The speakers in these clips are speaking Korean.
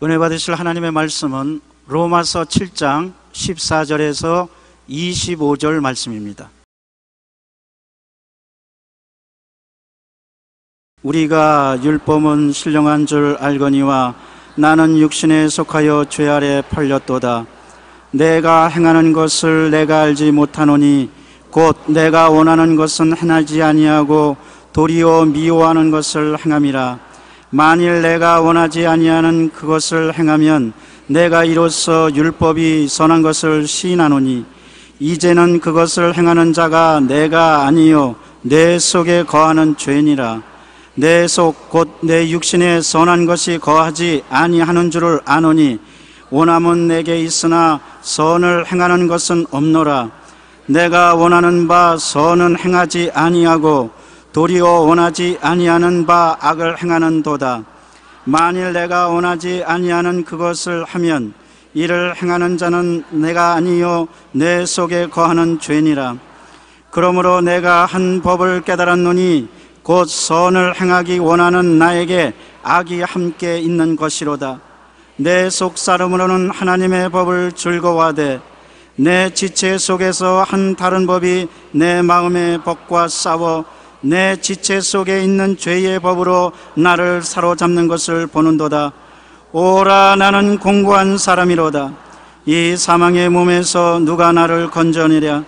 은혜 받으실 하나님의 말씀은 로마서 7장 14절에서 25절 말씀입니다. 우리가 율법은 신령한 줄 알거니와 나는 육신에 속하여 죄 아래 팔렸도다. 내가 행하는 것을 내가 알지 못하노니 곧 내가 원하는 것은 행하지 아니하고 도리어 미워하는 것을 행함이라. 만일 내가 원하지 아니하는 그것을 행하면 내가 이로써 율법이 선한 것을 시인하노니 이제는 그것을 행하는 자가 내가 아니요 내 속에 거하는 죄니라. 내 속 곧 내 육신에 선한 것이 거하지 아니하는 줄을 아노니 원함은 내게 있으나 선을 행하는 것은 없노라. 내가 원하는 바 선은 행하지 아니하고 도리어 원하지 아니하는 바 악을 행하는도다. 만일 내가 원하지 아니하는 그것을 하면 이를 행하는 자는 내가 아니요 내 속에 거하는 죄니라. 그러므로 내가 한 법을 깨달았노니 곧 선을 행하기 원하는 나에게 악이 함께 있는 것이로다. 내 속사람으로는 하나님의 법을 즐거워하되 내 지체 속에서 한 다른 법이 내 마음의 법과 싸워 내 지체 속에 있는 죄의 법으로 나를 사로잡는 것을 보는도다. 오라, 나는 공고한 사람이로다. 이 사망의 몸에서 누가 나를 건져내랴.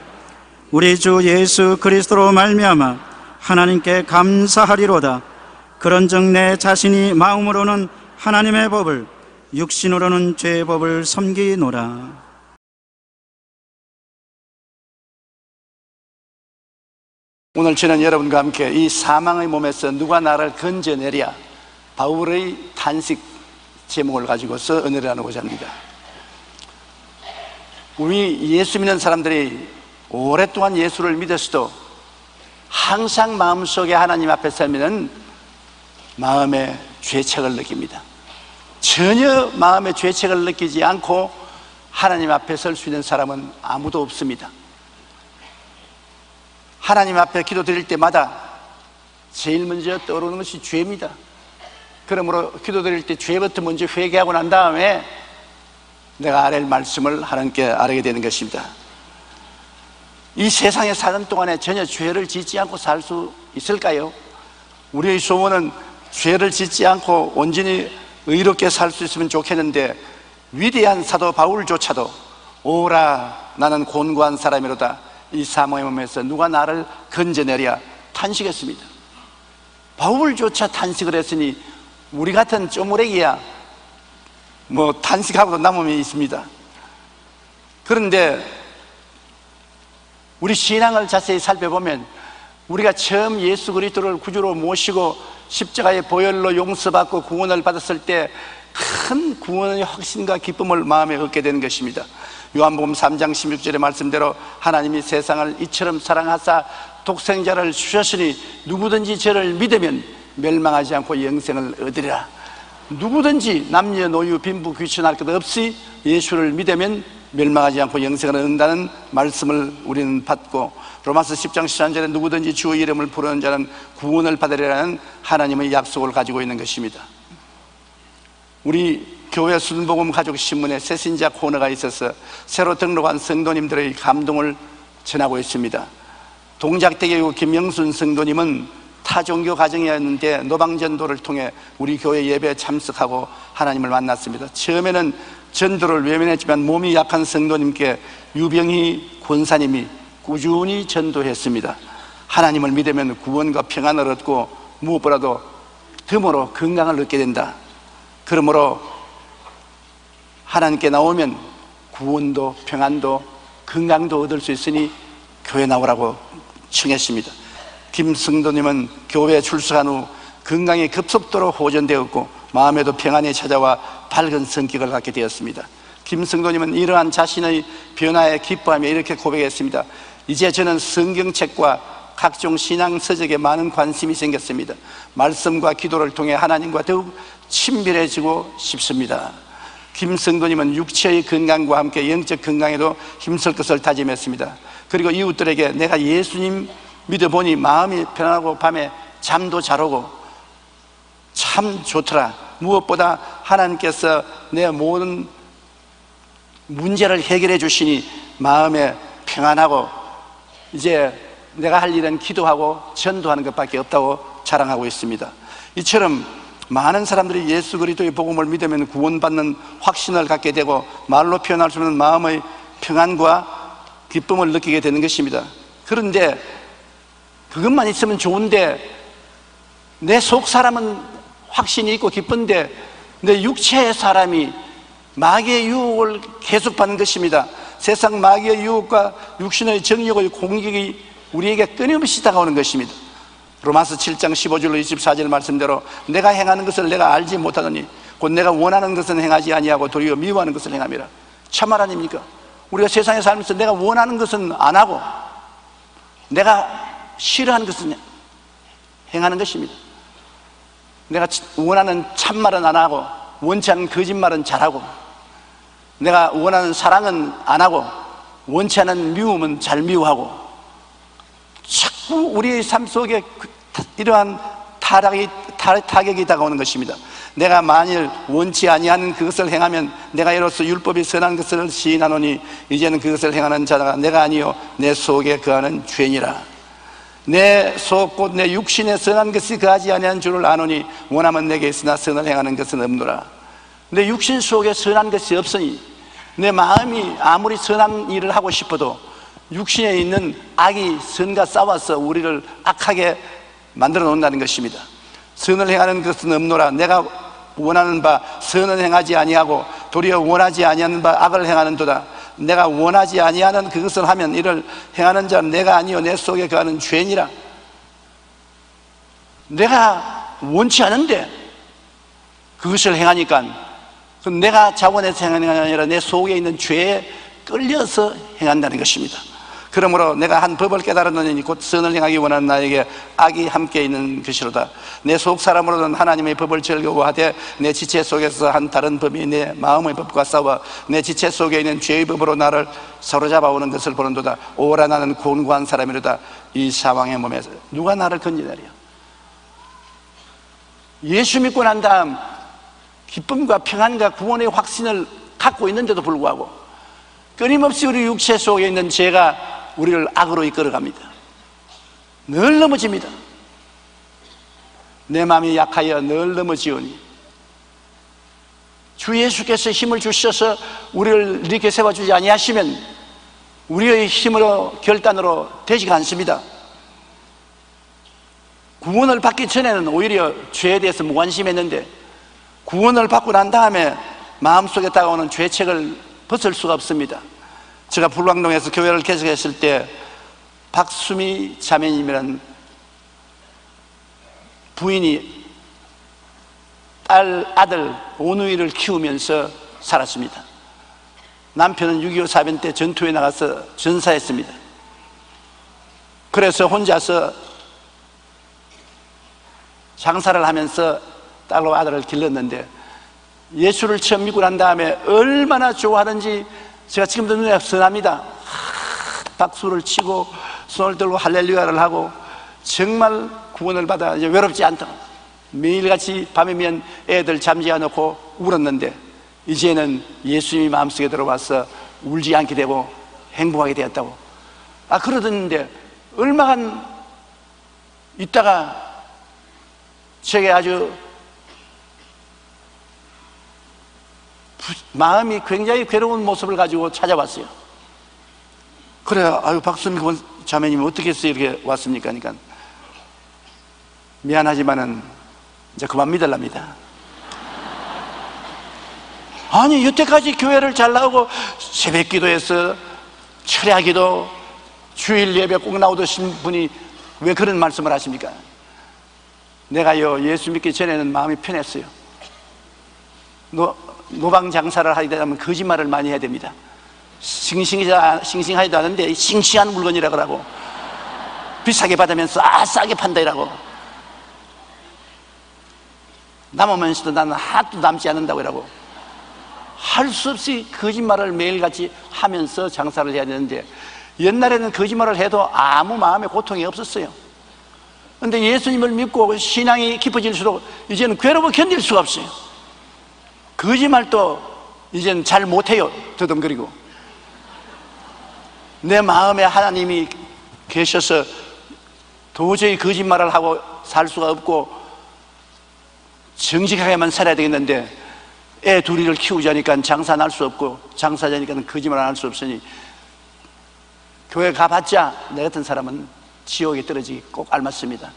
우리 주 예수 그리스도로 말미암아 하나님께 감사하리로다. 그런즉 내 자신이 마음으로는 하나님의 법을, 육신으로는 죄의 법을 섬기노라. 오늘 저는 여러분과 함께 이 사망의 몸에서 누가 나를 건져내랴, 바울의 탄식 제목을 가지고서 은혜를 나누고자 합니다. 우리 예수 믿는 사람들이 오랫동안 예수를 믿었어도 항상 마음속에 하나님 앞에 서면 마음의 죄책을 느낍니다. 전혀 마음의 죄책을 느끼지 않고 하나님 앞에 설 수 있는 사람은 아무도 없습니다. 하나님 앞에 기도 드릴 때마다 제일 먼저 떠오르는 것이 죄입니다. 그러므로 기도 드릴 때 죄부터 먼저 회개하고 난 다음에 내가 알아야 할 말씀을 하나님께 아뢰게 되는 것입니다. 이 세상에 사는 동안에 전혀 죄를 짓지 않고 살 수 있을까요? 우리의 소원은 죄를 짓지 않고 온전히 의롭게 살 수 있으면 좋겠는데, 위대한 사도 바울조차도 오라, 나는 곤고한 사람이로다. 이 사망의 몸에서 누가 나를 건져내랴 탄식했습니다. 바울조차 탄식을 했으니 우리 같은 쪼무레기야 뭐 탄식하고도 남음이 있습니다. 그런데 우리 신앙을 자세히 살펴보면 우리가 처음 예수 그리스도를 구주로 모시고 십자가의 보혈로 용서받고 구원을 받았을 때 큰 구원의 확신과 기쁨을 마음에 얻게 되는 것입니다. 요한복음 3장 16절의 말씀대로 하나님이 세상을 이처럼 사랑하사 독생자를 주셨으니 누구든지 저를 믿으면 멸망하지 않고 영생을 얻으리라. 누구든지 남녀노유 빈부 귀천할 것 없이 예수를 믿으면 멸망하지 않고 영생을 얻는다는 말씀을 우리는 받고, 로마서 10장 13절에 누구든지 주의 이름을 부르는 자는 구원을 받으리라는 하나님의 약속을 가지고 있는 것입니다. 우리 교회 순복음 가족 신문에 새신자 코너가 있어서 새로 등록한 성도님들의 감동을 전하고 있습니다. 동작대교구 김영순 성도님은 타종교 가정이었는데 노방전도를 통해 우리 교회 예배에 참석하고 하나님을 만났습니다. 처음에는 전도를 외면했지만 몸이 약한 성도님께 유병희 권사님이 꾸준히 전도했습니다. 하나님을 믿으면 구원과 평안을 얻고 무엇보다도 덤으로 건강을 얻게 된다. 그러므로 하나님께 나오면 구원도 평안도 건강도 얻을 수 있으니 교회 나오라고 청했습니다. 김 성도님은 교회에 출석한 후 건강이 급속도로 호전되었고 마음에도 평안이 찾아와 밝은 성격을 갖게 되었습니다. 김 성도님은 이러한 자신의 변화에 기뻐하며 이렇게 고백했습니다. 이제 저는 성경책과 각종 신앙 서적에 많은 관심이 생겼습니다. 말씀과 기도를 통해 하나님과 더욱 친밀해지고 싶습니다. 김 성도님은 육체의 건강과 함께 영적 건강에도 힘쓸 것을 다짐했습니다. 그리고 이웃들에게 내가 예수님 믿어보니 마음이 편안하고 밤에 잠도 잘 오고 참 좋더라. 무엇보다 하나님께서 내 모든 문제를 해결해 주시니 마음에 평안하고 이제 내가 할 일은 기도하고 전도하는 것밖에 없다고 자랑하고 있습니다. 이처럼 많은 사람들이 예수 그리스도의 복음을 믿으면 구원받는 확신을 갖게 되고 말로 표현할 수 없는 마음의 평안과 기쁨을 느끼게 되는 것입니다. 그런데 그것만 있으면 좋은데 내 속 사람은 확신이 있고 기쁜데 내 육체의 사람이 마귀의 유혹을 계속 받는 것입니다. 세상 마귀의 유혹과 육신의 정욕의 공격이 우리에게 끊임없이 다가오는 것입니다. 로마서 7장 15절로 24절 말씀대로 내가 행하는 것을 내가 알지 못하더니 곧 내가 원하는 것은 행하지 아니하고 도리어 미워하는 것을 행함이라. 참말 아닙니까? 우리가 세상에 살면서 내가 원하는 것은 안 하고 내가 싫어하는 것은 행하는 것입니다. 내가 원하는 참말은 안 하고 원치 않는 거짓말은 잘하고 내가 원하는 사랑은 안 하고 원치 않는 미움은 잘 미워하고 자꾸 우리의 삶 속에 이러한 타격이 다가오는 것입니다. 내가 만일 원치 아니하는 그것을 행하면 내가 이로써 율법이 선한 것을 시인하노니 이제는 그것을 행하는 자가 내가 아니요 내 속에 거하는 죄니라. 내 속 곧 내 육신에 선한 것이 거하지 아니한 줄을 아노니 원하면 내게 있으나 선을 행하는 것은 없노라. 내 육신 속에 선한 것이 없으니 내 마음이 아무리 선한 일을 하고 싶어도 육신에 있는 악이 선과 싸워서 우리를 악하게 만들어 놓는다는 것입니다. 선을 행하는 것은 없노라. 내가 원하는 바 선을 행하지 아니하고 도리어 원하지 아니하는 바 악을 행하는도다. 내가 원하지 아니하는 그것을 하면 이를 행하는 자는 내가 아니요 내 속에 거하는 죄니라. 내가 원치 않은데 그것을 행하니까 그건 내가 자원해서 행하는 게 아니라 내 속에 있는 죄에 끌려서 행한다는 것입니다. 그러므로 내가 한 법을 깨달았느니 곧 선을 행하기 원하는 나에게 악이 함께 있는 것이로다. 내 속 사람으로는 하나님의 법을 즐거워하되 내 지체 속에서 한 다른 법이 내 마음의 법과 싸워 내 지체 속에 있는 죄의 법으로 나를 사로잡아오는 것을 보는도다. 오라 나는 곤고한 사람이로다. 이 사망의 몸에서 누가 나를 건지내랴. 예수 믿고 난 다음 기쁨과 평안과 구원의 확신을 갖고 있는데도 불구하고 끊임없이 우리 육체 속에 있는 죄가 우리를 악으로 이끌어갑니다. 늘 넘어집니다. 내 마음이 약하여 늘 넘어지오니 주 예수께서 힘을 주셔서 우리를 이렇게 세워주지 아니하시면 우리의 힘으로 결단으로 되지가 않습니다. 구원을 받기 전에는 오히려 죄에 대해서 무관심했는데 구원을 받고 난 다음에 마음속에 다가오는 죄책을 벗을 수가 없습니다. 제가 불광동에서 교회를 개척했을 때 박수미 자매님이라는 부인이 아들 오누이를 키우면서 살았습니다. 남편은 6.25 사변 때 전투에 나가서 전사했습니다. 그래서 혼자서 장사를 하면서 딸로 아들을 길렀는데 예수를 처음 믿고 난 다음에 얼마나 좋아하는지 제가 지금도 눈에 선합니다. 박수를 치고 손을 들고 할렐루야를 하고 정말 구원을 받아 이제 외롭지 않다. 매일같이 밤이면 애들 잠재워 놓고 울었는데 이제는 예수님이 마음속에 들어와서 울지 않게 되고 행복하게 되었다고. 그러던데 얼마간 있다가 제게 아주 마음이 굉장히 괴로운 모습을 가지고 찾아왔어요. 그래요. 박수미 자매님 어떻게 해서 이렇게 왔습니까? 그러니까 미안하지만은 이제 그만 믿으랍니다. 아니 여태까지 교회를 잘 나오고 새벽 기도해서 철야기도 주일 예배 꼭 나오던 분이 왜 그런 말씀을 하십니까? 내가요 예수 믿기 전에는 마음이 편했어요. 노방 장사를 하게 되면 거짓말을 많이 해야 됩니다. 싱싱하지도 않은데 싱싱한 물건이라 그러고 비싸게 받으면서 싸게 판다 이라고 남으면서도 나는 하나도 남지 않는다고 이라고 할 수 없이 거짓말을 매일같이 하면서 장사를 해야 되는데 옛날에는 거짓말을 해도 아무 마음의 고통이 없었어요. 그런데 예수님을 믿고 신앙이 깊어질수록 이제는 괴로워 견딜 수가 없어요. 거짓말도 이제는 잘 못해요. 더듬거리고. 내 마음에 하나님이 계셔서 도저히 거짓말을 하고 살 수가 없고 정직하게만 살아야 되겠는데 애 둘이를 키우자니까 장사 날 수 없고 장사자니까 거짓말 안 할 수 없으니 교회 가봤자 내 같은 사람은 지옥에 떨어지기 꼭 알맞습니다.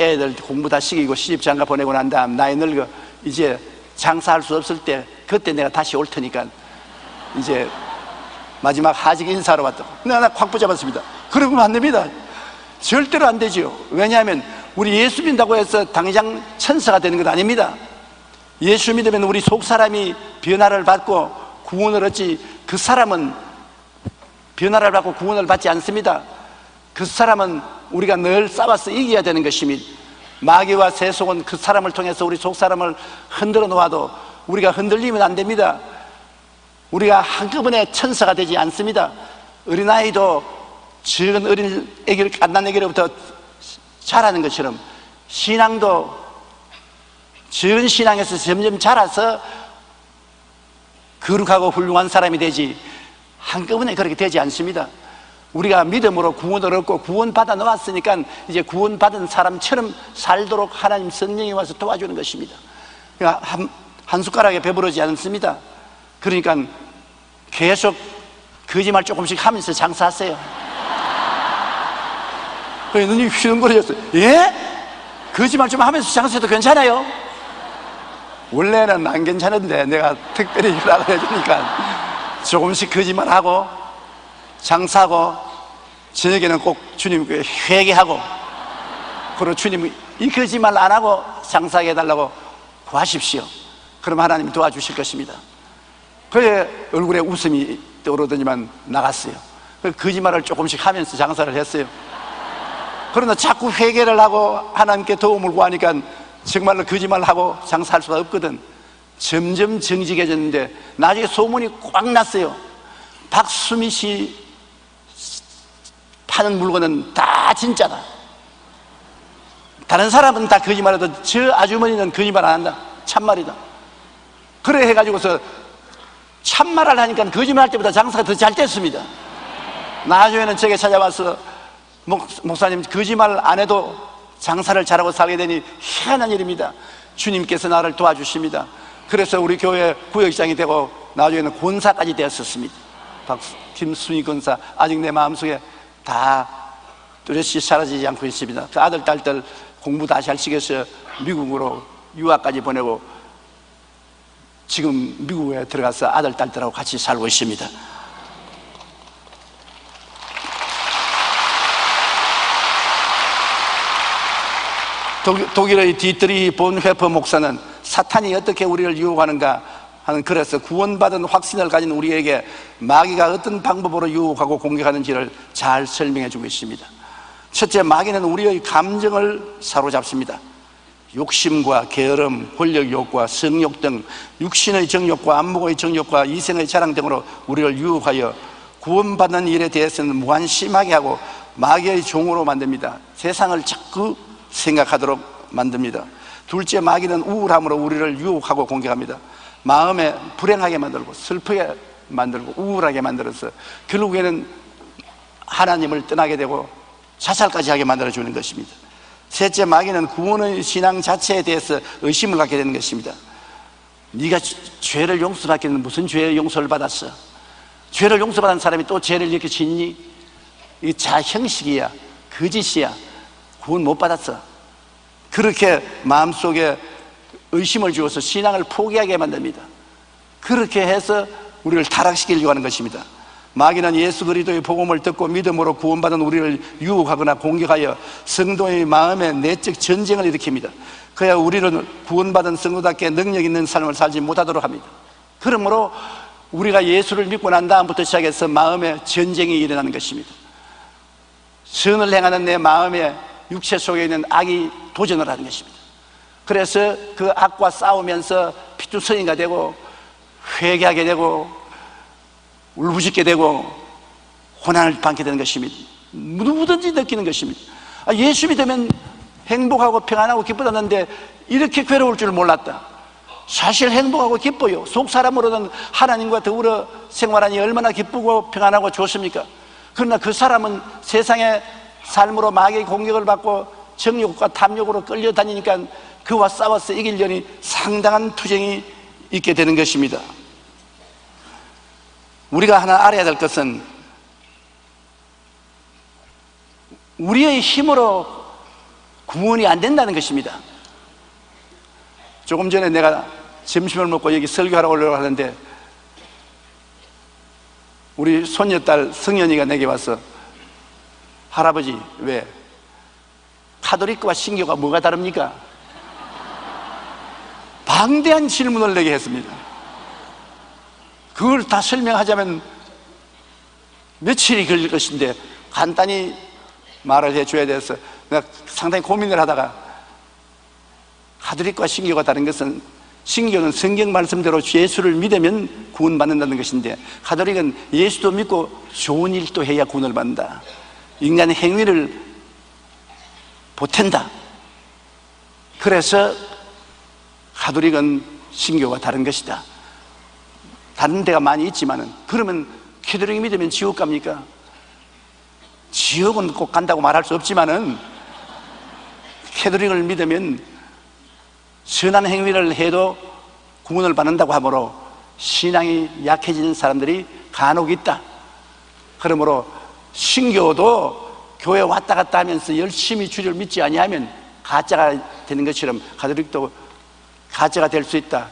애들 공부 다 시키고 시집장가 보내고 난 다음 나이 늙어 이제 장사할 수 없을 때 그때 내가 다시 올 테니까 이제 마지막 하직 인사로 왔다고 내가 확 붙잡았습니다. 그러면 안 됩니다. 절대로 안 되죠. 왜냐하면 우리 예수 믿는다고 해서 당장 천사가 되는 건 아닙니다. 예수 믿으면 우리 속 사람이 변화를 받고 구원을 얻지 그 사람은 변화를 받고 구원을 받지 않습니다. 그 사람은 우리가 늘 싸워서 이겨야 되는 것입니다. 마귀와 세속은 그 사람을 통해서 우리 속 사람을 흔들어 놓아도 우리가 흔들리면 안 됩니다. 우리가 한꺼번에 천사가 되지 않습니다. 어린아이도 적은 어린 애기를 갓난 애기로부터 자라는 것처럼 신앙도 적은 신앙에서 점점 자라서 거룩하고 훌륭한 사람이 되지 한꺼번에 그렇게 되지 않습니다. 우리가 믿음으로 구원을 얻고 구원받아 놓았으니까 이제 구원받은 사람처럼 살도록 하나님 성령이 와서 도와주는 것입니다. 그러니까 한 숟가락에 배부르지 않습니다. 그러니까 계속 거짓말 조금씩 하면서 장사하세요. 눈이 휘둥그레졌어요. 예? 거짓말 좀 하면서 장사해도 괜찮아요? 원래는 안 괜찮은데 내가 특별히 허락을 해주니까 조금씩 거짓말하고 장사하고 저녁에는 꼭 주님께 회개하고 그리고 주님 이 거짓말 안 하고 장사하게 해달라고 구하십시오. 그럼 하나님이 도와주실 것입니다. 그래 얼굴에 웃음이 떠오르더니만 나갔어요. 거짓말을 조금씩 하면서 장사를 했어요. 그러나 자꾸 회개를 하고 하나님께 도움을 구하니까 정말로 거짓말을 하고 장사할 수가 없거든. 점점 정직해졌는데 나중에 소문이 꽉 났어요. 박수미 파는 물건은 다 진짜다. 다른 사람은 다 거짓말해도 저 아주머니는 거짓말 안 한다. 참말이다. 그래 해가지고서 참말을 하니까 거짓말 할 때보다 장사가 더 잘 됐습니다. 나중에는 제게 찾아와서 목사님 거짓말 안 해도 장사를 잘하고 살게 되니 희한한 일입니다. 주님께서 나를 도와주십니다. 그래서 우리 교회 구역장이 되고 나중에는 권사까지 되었었습니다. 김순희 권사 아직 내 마음속에 다 뚜렷이 사라지지 않고 있습니다. 그 아들 딸들 공부 다시 할 시기에서 미국으로 유학까지 보내고 지금 미국에 들어가서 아들 딸들하고 같이 살고 있습니다. 독일의 디트리 본회퍼 목사는 사탄이 어떻게 우리를 유혹하는가 하는 글에서 구원받은 확신을 가진 우리에게 마귀가 어떤 방법으로 유혹하고 공격하는지를 잘 설명해 주고 있습니다. 첫째, 마귀는 우리의 감정을 사로잡습니다. 욕심과 게으름, 권력욕과 성욕 등 육신의 정욕과 안목의 정욕과 이생의 자랑 등으로 우리를 유혹하여 구원받는 일에 대해서는 무관심하게 하고 마귀의 종으로 만듭니다. 세상을 자꾸 생각하도록 만듭니다. 둘째, 마귀는 우울함으로 우리를 유혹하고 공격합니다. 마음에 불행하게 만들고 슬프게 만들고 우울하게 만들어서 결국에는 하나님을 떠나게 되고 자살까지 하게 만들어주는 것입니다. 셋째, 마귀는 구원의 신앙 자체에 대해서 의심을 갖게 되는 것입니다. 네가 죄를 용서받기는 무슨 죄의 용서를 받았어? 죄를 용서받은 사람이 또 죄를 이렇게 짓니? 이게 자형식이야, 거짓이야, 구원 못 받았어. 그렇게 마음속에 의심을 주어서 신앙을 포기하게 만듭니다. 그렇게 해서 우리를 타락시키려고 하는 것입니다. 마귀는 예수 그리스도의 복음을 듣고 믿음으로 구원받은 우리를 유혹하거나 공격하여 성도의 마음에 내적 전쟁을 일으킵니다. 그래야 우리는 구원받은 성도답게 능력 있는 삶을 살지 못하도록 합니다. 그러므로 우리가 예수를 믿고 난 다음부터 시작해서 마음에 전쟁이 일어나는 것입니다. 선을 행하는 내 마음에 육체 속에 있는 악이 도전을 하는 것입니다. 그래서 그 악과 싸우면서 피투성이가 되고 회개하게 되고 울부짖게 되고 고난을 받게 되는 것입니다. 누구든지 느끼는 것입니다. 예수 믿으면 행복하고 평안하고 기쁘다는데 이렇게 괴로울 줄 몰랐다. 사실 행복하고 기뻐요. 속 사람으로는 하나님과 더불어 생활하니 얼마나 기쁘고 평안하고 좋습니까? 그러나 그 사람은 세상의 삶으로 마귀의 공격을 받고 정욕과 탐욕으로 끌려다니니까 그와 싸워서 이기려니 상당한 투쟁이 있게 되는 것입니다. 우리가 하나 알아야 될 것은 우리의 힘으로 구원이 안 된다는 것입니다. 조금 전에 내가 점심을 먹고 여기 설교하러 올라가는데 우리 손녀딸 성현이가 내게 와서 할아버지, 왜 카톨릭과 신교가 뭐가 다릅니까? 방대한 질문을 내게 했습니다. 그걸 다 설명하자면 며칠이 걸릴 것인데 간단히 말을 해줘야 돼서 내가 상당히 고민을 하다가, 카톨릭과 신교가 다른 것은, 신교는 성경 말씀대로 예수를 믿으면 구원받는다는 것인데, 카톨릭은 예수도 믿고 좋은 일도 해야 구원을 받는다. 인간의 행위를 보탠다. 그래서 카톨릭은 신교와 다른 것이다. 다른 데가 많이 있지만은, 그러면 카톨릭 믿으면 지옥 갑니까? 지옥은 꼭 간다고 말할 수 없지만은 카톨릭을 믿으면 선한 행위를 해도 구원을 받는다고 하므로 신앙이 약해지는 사람들이 간혹 있다. 그러므로 신교도 교회 왔다 갔다 하면서 열심히 주를 믿지 아니하면 가짜가 되는 것처럼 가톨릭도 가짜가 될 수 있다.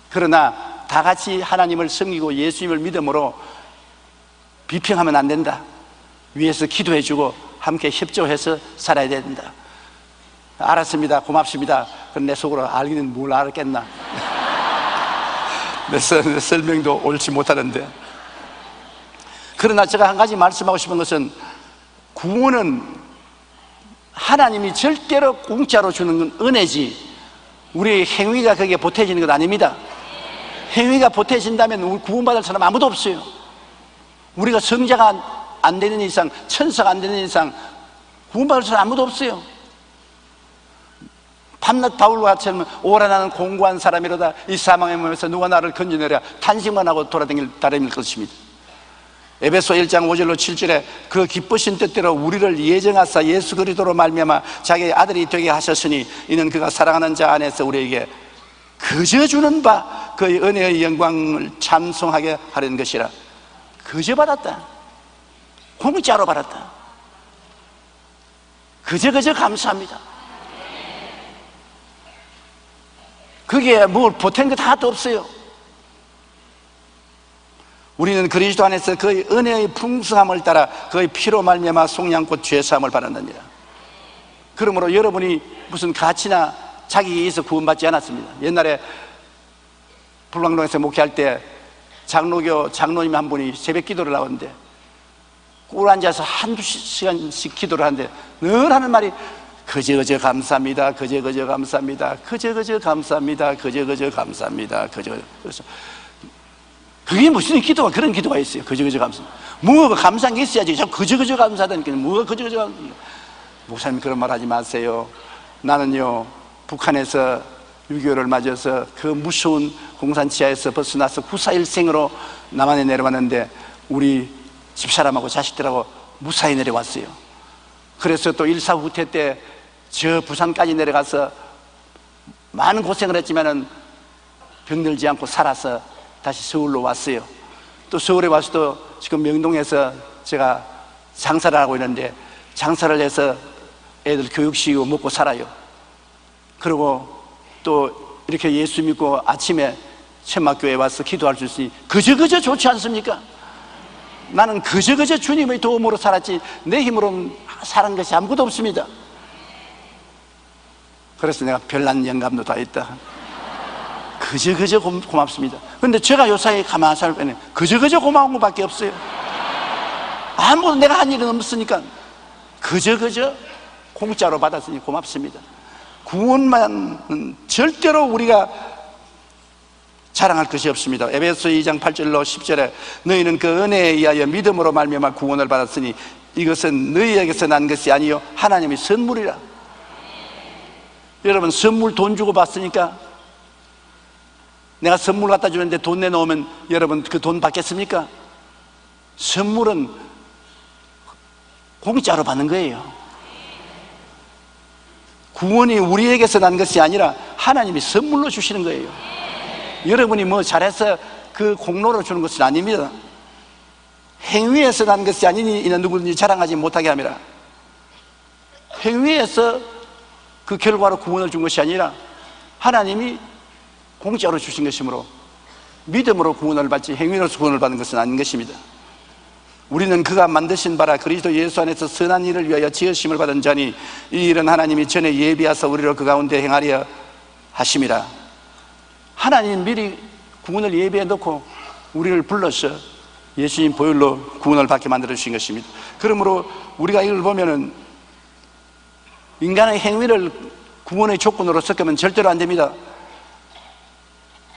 그러나 다 같이 하나님을 섬기고 예수님을 믿음으로 비평하면 안 된다. 위에서 기도해주고 함께 협조해서 살아야 된다. 알았습니다. 고맙습니다. 그럼 내 속으로 알기는 뭘 알았겠나. 내 설명도 옳지 못하는데. 그러나 제가 한 가지 말씀하고 싶은 것은, 구원은 하나님이 절대로 공짜로 주는 건 은혜지 우리의 행위가 거기에 보태지는 건 아닙니다. 행위가 보태진다면 우리 구원받을 사람 아무도 없어요. 우리가 성자가 안 되는 이상, 천사가 안 되는 이상 구원받을 사람 아무도 없어요. 밤낮 바울과 같이 오라 나는 공고한 사람이로다. 이 사망의 몸에서 누가 나를 건져내랴. 탄식만 하고 돌아다닐 따름일 것입니다. 에베소 1장 5절로 7절에 그 기쁘신 뜻대로 우리를 예정하사 예수 그리스도로 말미암아 자기의 아들이 되게 하셨으니 이는 그가 사랑하는 자 안에서 우리에게 그저 주는 바 그의 은혜의 영광을 찬송하게 하려는 것이라. 그저 받았다. 공짜로 받았다. 그저 감사합니다. 그게 뭘 보탠 것 하나도 없어요. 우리는 그리스도 안에서 그의 은혜의 풍성함을 따라 그의 피로 말미암아 속량꽃 죄사함을 받았느니라. 그러므로 여러분이 무슨 가치나 자기에 의해서 구원받지 않았습니다. 옛날에 불광동에서 목회할 때 장로교 장로님 한 분이 새벽 기도를 나오는데 꿀 앉아서 한두 시간씩 기도를 하는데 늘 하는 말이 그저 감사합니다. 그저 감사합니다. 그저 감사합니다. 그저 감사합니다. 그래서 그게 무슨 기도가, 그런 기도가 있어요. 그저 감사합니다. 뭐가 감사한 게 있어야지. 자꾸 그저 감사하다니까. 뭐가 그저 감사합니다. 목사님 그런 말 하지 마세요. 나는요, 북한에서 6.25를 맞아서 그 무서운 공산치하에서 벗어나서 9.4일생으로 남한에 내려왔는데 우리 집사람하고 자식들하고 무사히 내려왔어요. 그래서 또 1.4 후퇴 때 저 부산까지 내려가서 많은 고생을 했지만은 병들지 않고 살아서 다시 서울로 왔어요. 또 서울에 와서도 지금 명동에서 제가 장사를 하고 있는데 장사를 해서 애들 교육시키고 먹고 살아요. 그리고 또 이렇게 예수 믿고 아침에 천막교회에 와서 기도할 수 있으니 그저 좋지 않습니까? 나는 그저 주님의 도움으로 살았지 내 힘으로 살은 것이 아무것도 없습니다. 그래서 내가 별난 영감도 다 있다. 그저 고맙습니다. 근데 제가 요사이에 가만히 살면 그저 고마운 것밖에 없어요. 아무것도 내가 한 일은 없으니까 그저 공짜로 받았으니 고맙습니다. 구원만 절대로 우리가 자랑할 것이 없습니다. 에베소 2장 8절로 10절에 너희는 그 은혜에 의하여 믿음으로 말미암아 구원을 받았으니 이것은 너희에게서 난 것이 아니요 하나님의 선물이라. 여러분, 선물 돈 주고 받습니까? 내가 선물 갖다 주는데 돈 내놓으면 여러분 그 돈 받겠습니까? 선물은 공짜로 받는 거예요. 구원이 우리에게서 난 것이 아니라 하나님이 선물로 주시는 거예요. 여러분이 뭐 잘해서 그 공로로 주는 것은 아닙니다. 행위에서 난 것이 아니니 이는 누구든지 자랑하지 못하게 함이라. 행위에서 그 결과로 구원을 준 것이 아니라 하나님이 공짜로 주신 것이므로 믿음으로 구원을 받지 행위로서 구원을 받는 것은 아닌 것입니다. 우리는 그가 만드신 바라 그리스도 예수 안에서 선한 일을 위하여 지으심을 받은 자니 이 일은 하나님이 전에 예비하사 우리로 그 가운데 행하려 하심이라. 하나님 미리 구원을 예비해 놓고 우리를 불러서 예수님 보혈로 구원을 받게 만들어 주신 것입니다. 그러므로 우리가 이걸 보면은 인간의 행위를 구원의 조건으로 섞으면 절대로 안 됩니다.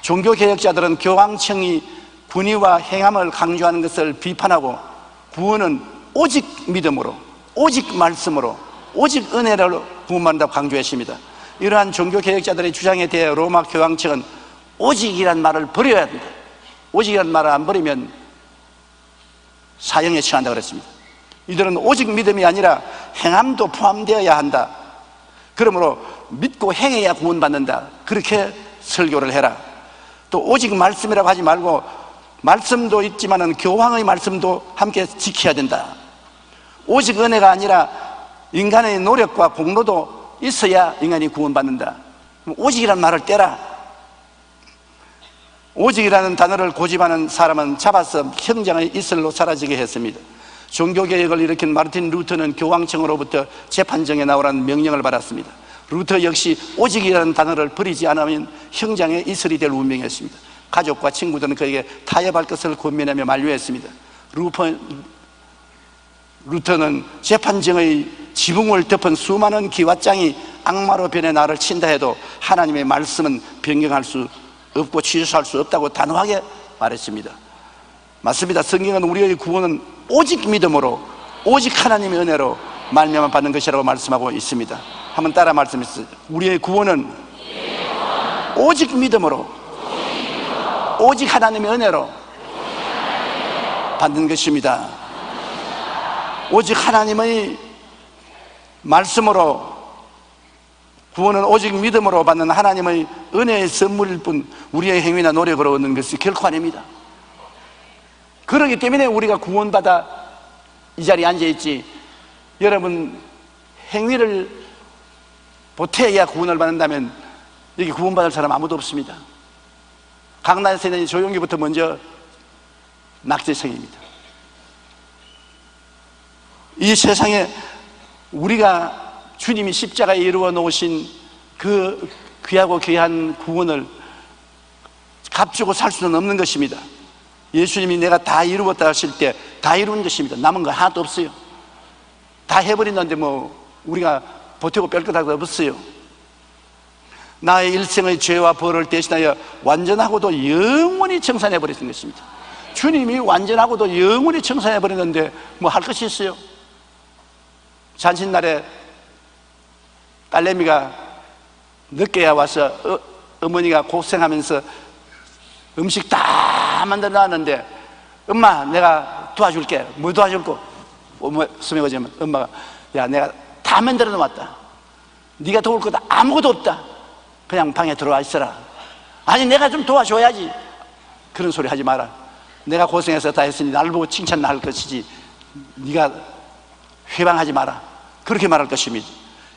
종교개혁자들은 교황청이 군의와 행함을 강조하는 것을 비판하고 구원은 오직 믿음으로, 오직 말씀으로, 오직 은혜로 구원받는다고 강조했습니다. 이러한 종교개혁자들의 주장에 대해 로마 교황청은 오직이란 말을 버려야 한다. 오직이란 말을 안 버리면 사형에 처한다고 그랬습니다. 이들은 오직 믿음이 아니라 행함도 포함되어야 한다. 그러므로 믿고 행해야 구원받는다. 그렇게 설교를 해라. 또 오직 말씀이라고 하지 말고 말씀도 있지만은 교황의 말씀도 함께 지켜야 된다. 오직 은혜가 아니라 인간의 노력과 공로도 있어야 인간이 구원받는다. 오직이라는 말을 떼라. 오직이라는 단어를 고집하는 사람은 잡아서 형장의 이슬로 사라지게 했습니다. 종교개혁을 일으킨 마르틴 루터는 교황청으로부터 재판정에 나오라는 명령을 받았습니다. 루터 역시 오직이라는 단어를 버리지 않으면 형장의 이슬이 될 운명이었습니다. 가족과 친구들은 그에게 타협할 것을 권면하며 만류했습니다. 루터는 재판정의 지붕을 덮은 수많은 기왓장이 악마로 변해 나를 친다 해도 하나님의 말씀은 변경할 수 없고 취소할 수 없다고 단호하게 말했습니다. 맞습니다. 성경은 우리의 구원은 오직 믿음으로, 오직 하나님의 은혜로 말미암아 받는 것이라고 말씀하고 있습니다. 한번 따라 말씀해주세요. 우리의 구원은 오직 믿음으로, 오직 하나님의 은혜로 받는 것입니다. 오직 하나님의 말씀으로, 구원은 오직 믿음으로 받는 하나님의 은혜의 선물일 뿐 우리의 행위나 노력으로 얻는 것이 결코 아닙니다. 그렇기 때문에 우리가 구원받아 이 자리에 앉아있지, 여러분 행위를 보태야 구원을 받는다면 여기 구원받을 사람 아무도 없습니다. 강남에서 있는 조용기부터 먼저 낙제성입니다. 이 세상에 우리가 주님이 십자가에 이루어 놓으신 그 귀하고 귀한 구원을 값주고 살 수는 없는 것입니다. 예수님이 내가 다 이루었다 하실 때 다 이룬 것입니다. 남은 거 하나도 없어요. 다 해버린다는데 뭐 우리가 보태고 뺄 것 하나도 없어요. 나의 일생의 죄와 벌을 대신하여 완전하고도 영원히 청산해 버리신 것입니다. 주님이 완전하고도 영원히 청산해 버렸는데 뭐 할 것이 있어요? 잔칫날에 딸내미가 늦게야 와서 어머니가 고생하면서 음식 다 만들어 놨는데, 엄마 내가 도와줄게. 뭐 도와줄까? 수명이 오자면 엄마가, 야 내가 다 만들어 놓았다. 네가 도울 것 아무것도 없다. 그냥 방에 들어와 있어라. 아니 내가 좀 도와줘야지. 그런 소리 하지 마라. 내가 고생해서 다 했으니 나를 보고 칭찬 할 것이지 네가 회방하지 마라. 그렇게 말할 것입니다.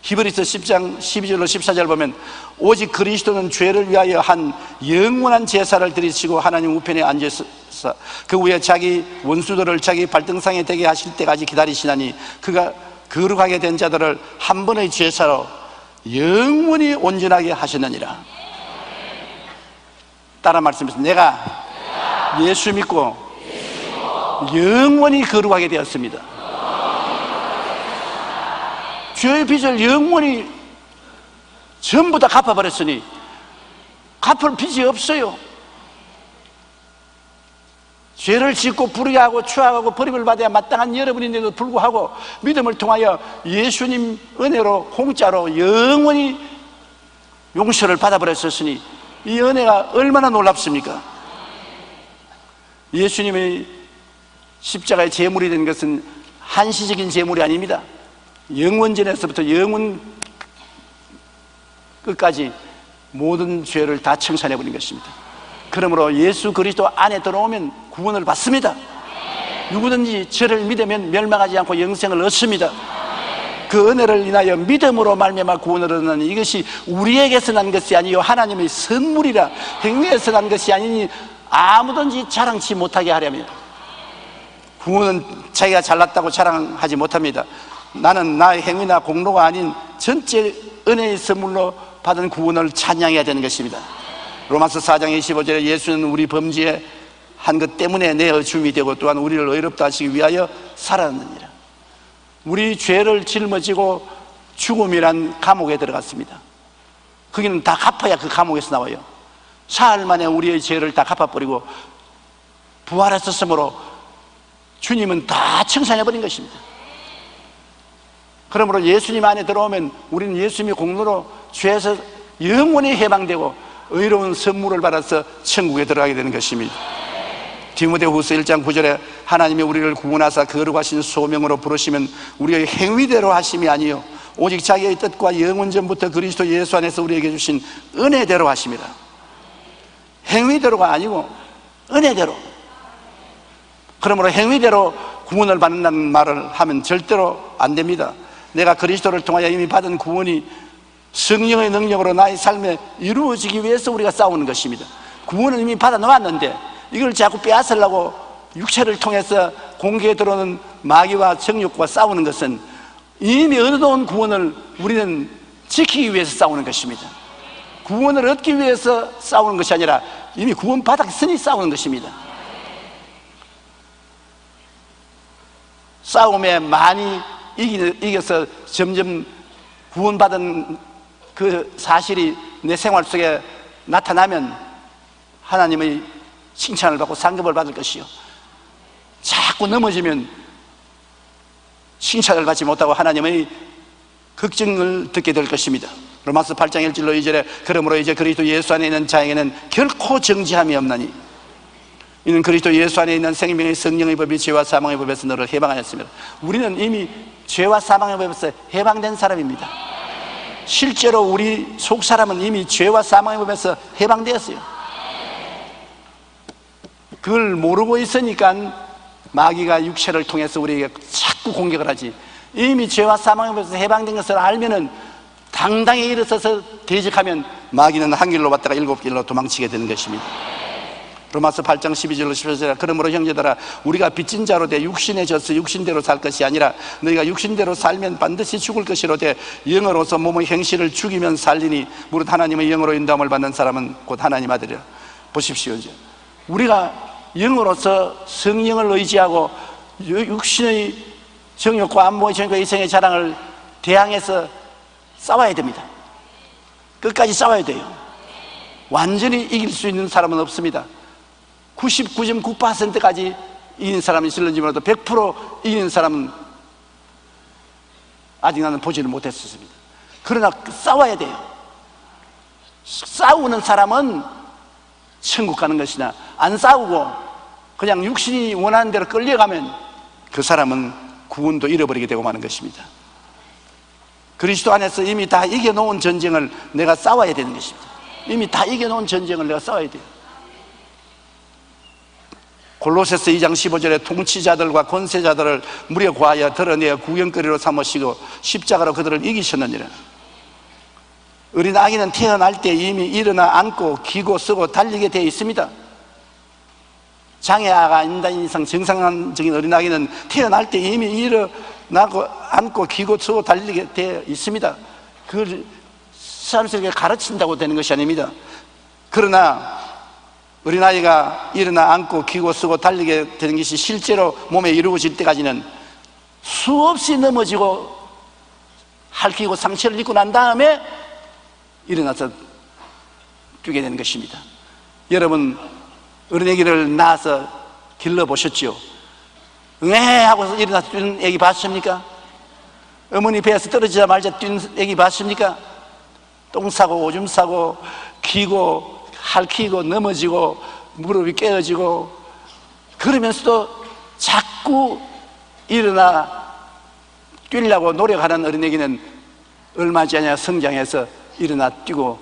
히브리서 10장 12절로 14절 보면 오직 그리스도는 죄를 위하여 한 영원한 제사를 드리시고 하나님 우편에 앉아서 그 후에 자기 원수들을 자기 발등상에 대게 하실 때까지 기다리시나니 그가 거룩하게 된 자들을 한 번의 제사로 영원히 온전하게 하셨느니라. 따라 말씀하세요. 내가 예수 믿고 영원히 거룩하게 되었습니다. 죄의 빚을 영원히 전부 다 갚아버렸으니 갚을 빚이 없어요. 죄를 짓고 불의하고 추악하고 버림을 받아야 마땅한 여러분인데도 불구하고 믿음을 통하여 예수님 은혜로 공짜로 영원히 용서를 받아버렸으니 이 은혜가 얼마나 놀랍습니까? 예수님의 십자가의 제물이 된 것은 한시적인 제물이 아닙니다. 영원전에서부터 영원 끝까지 모든 죄를 다 청산해버린 것입니다. 그러므로 예수 그리스도 안에 들어오면 구원을 받습니다. 누구든지 저를 믿으면 멸망하지 않고 영생을 얻습니다. 그 은혜를 인하여 믿음으로 말미암아 구원을 얻는 이것이 우리에게서 난 것이 아니요 하나님의 선물이라. 행위에서 난 것이 아니니 아무든지 자랑치 못하게 하려면. 구원은 자기가 잘났다고 자랑하지 못합니다. 나는 나의 행위나 공로가 아닌 전체 은혜의 선물로 받은 구원을 찬양해야 되는 것입니다. 로마서 4장 25절에 예수는 우리 범죄 한 것 때문에 내 어줌이 되고 또한 우리를 의롭다 하시기 위하여 살았느니라. 우리 죄를 짊어지고 죽음이란 감옥에 들어갔습니다. 거기는 다 갚아야 그 감옥에서 나와요. 사흘 만에 우리의 죄를 다 갚아버리고 부활하셨으므로 주님은 다 청산해버린 것입니다. 그러므로 예수님 안에 들어오면 우리는 예수님의 공로로 죄에서 영원히 해방되고 의로운 선물을 받아서 천국에 들어가게 되는 것입니다. 디모데후서 1장 9절에 하나님이 우리를 구원하사 거룩하신 소명으로 부르시면 우리의 행위대로 하심이 아니요 오직 자기의 뜻과 영원 전부터 그리스도 예수 안에서 우리에게 주신 은혜대로 하심이라. 행위대로가 아니고 은혜대로. 그러므로 행위대로 구원을 받는다는 말을 하면 절대로 안 됩니다. 내가 그리스도를 통하여 이미 받은 구원이 성령의 능력으로 나의 삶에 이루어지기 위해서 우리가 싸우는 것입니다. 구원은 이미 받아 놓았는데 이걸 자꾸 빼앗으려고 육체를 통해서 공개에 들어오는 마귀와 정욕과 싸우는 것은 이미 얻어놓은 구원을 우리는 지키기 위해서 싸우는 것입니다. 구원을 얻기 위해서 싸우는 것이 아니라 이미 구원 받았으니 싸우는 것입니다. 싸움에 많이 이겨서 점점 구원받은 그 사실이 내 생활 속에 나타나면 하나님의 칭찬을 받고 상급을 받을 것이요, 자꾸 넘어지면 칭찬을 받지 못하고 하나님의 걱정을 듣게 될 것입니다. 로마서 8장 1절로 2절에 그러므로 이제 그리스도 예수 안에 있는 자에게는 결코 정죄함이 없나니 이는 그리스도 예수 안에 있는 생명의 성령의 법이 죄와 사망의 법에서 너를 해방하였습니다. 우리는 이미 죄와 사망의 법에서 해방된 사람입니다. 실제로 우리 속 사람은 이미 죄와 사망의 법에서 해방되었어요. 그걸 모르고 있으니까 마귀가 육체를 통해서 우리에게 자꾸 공격을 하지. 이미 죄와 사망의 법에서 해방된 것을 알면은 당당히 일어서서 대적하면 마귀는 한 길로 왔다가 7길로 도망치게 되는 것입니다. 로마서 8장 12절로 14절에 그러므로 형제들아 우리가 빚진 자로 돼 육신에 져서 육신대로 살 것이 아니라 너희가 육신대로 살면 반드시 죽을 것이로되 영으로서 몸의 행실을 죽이면 살리니 무릇 하나님의 영으로 인도함을 받는 사람은 곧 하나님 아들이라. 보십시오. 이제 우리가 영으로서 성령을 의지하고 육신의 정욕과 안목의 정욕과 이성의 자랑을 대항해서 싸워야 됩니다. 끝까지 싸워야 돼요. 완전히 이길 수 있는 사람은 없습니다. 99.9%까지 이긴 사람이 있을는지 몰라도 100% 이기는 사람은 아직 나는 보지를 못했습니다. 그러나 싸워야 돼요. 싸우는 사람은 천국 가는 것이나 안 싸우고 그냥 육신이 원하는 대로 끌려가면 그 사람은 구원도 잃어버리게 되고 마는 것입니다. 그리스도 안에서 이미 다 이겨놓은 전쟁을 내가 싸워야 되는 것입니다. 이미 다 이겨놓은 전쟁을 내가 싸워야 돼요. 골로새서 2장 15절에 통치자들과 권세자들을 무려 구하여 드러내어 구경거리로 삼으시고 십자가로 그들을 이기셨느니라. 어린 아기는 태어날 때 이미 일어나 앉고 기고 쓰고 달리게 되어 있습니다. 장애아가 아닌 이상 정상적인 어린 아기는 태어날 때 이미 일어나고 앉고 기고 쓰고 달리게 되어 있습니다. 그걸 사람들에게 가르친다고 되는 것이 아닙니다. 그러나 어린아이가 일어나 앉고 기고 쓰고 달리게 되는 것이 실제로 몸에 이루어질 때까지는 수없이 넘어지고 핥히고 상처를 입고 난 다음에 일어나서 뛰게 되는 것입니다. 여러분 어린애기를 낳아서 길러보셨죠? 응애 하고서 일어나서 뛰는 애기 봤습니까? 어머니 배에서 떨어지자마자 뛰는 애기 봤습니까? 똥 싸고 오줌 싸고 기고 핥히고 넘어지고 무릎이 깨어지고, 그러면서도 자꾸 일어나 뛰려고 노력하는 어린애기는 얼마 지나냐 성장해서 일어나 뛰고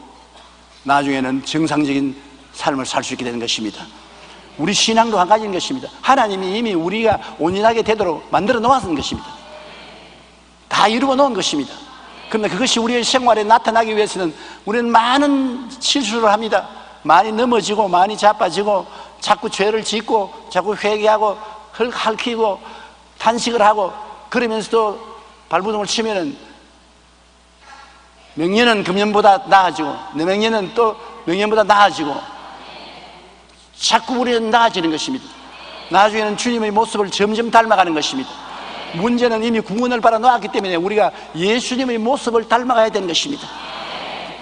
나중에는 정상적인 삶을 살 수 있게 되는 것입니다. 우리 신앙도 한 가지인 것입니다. 하나님이 이미 우리가 온전하게 되도록 만들어 놓았는 것입니다. 다 이루어 놓은 것입니다. 그런데 그것이 우리의 생활에 나타나기 위해서는 우리는 많은 실수를 합니다. 많이 넘어지고 많이 자빠지고 자꾸 죄를 짓고 자꾸 회개하고 핥히고 탄식을 하고, 그러면서도 발버둥을 치면은 명년은 금년보다 나아지고 내명년은 또 명년보다 나아지고 자꾸 우리는 나아지는 것입니다. 나중에는 주님의 모습을 점점 닮아가는 것입니다. 문제는 이미 구원을 받아 놓았기 때문에 우리가 예수님의 모습을 닮아가야 되는 것입니다.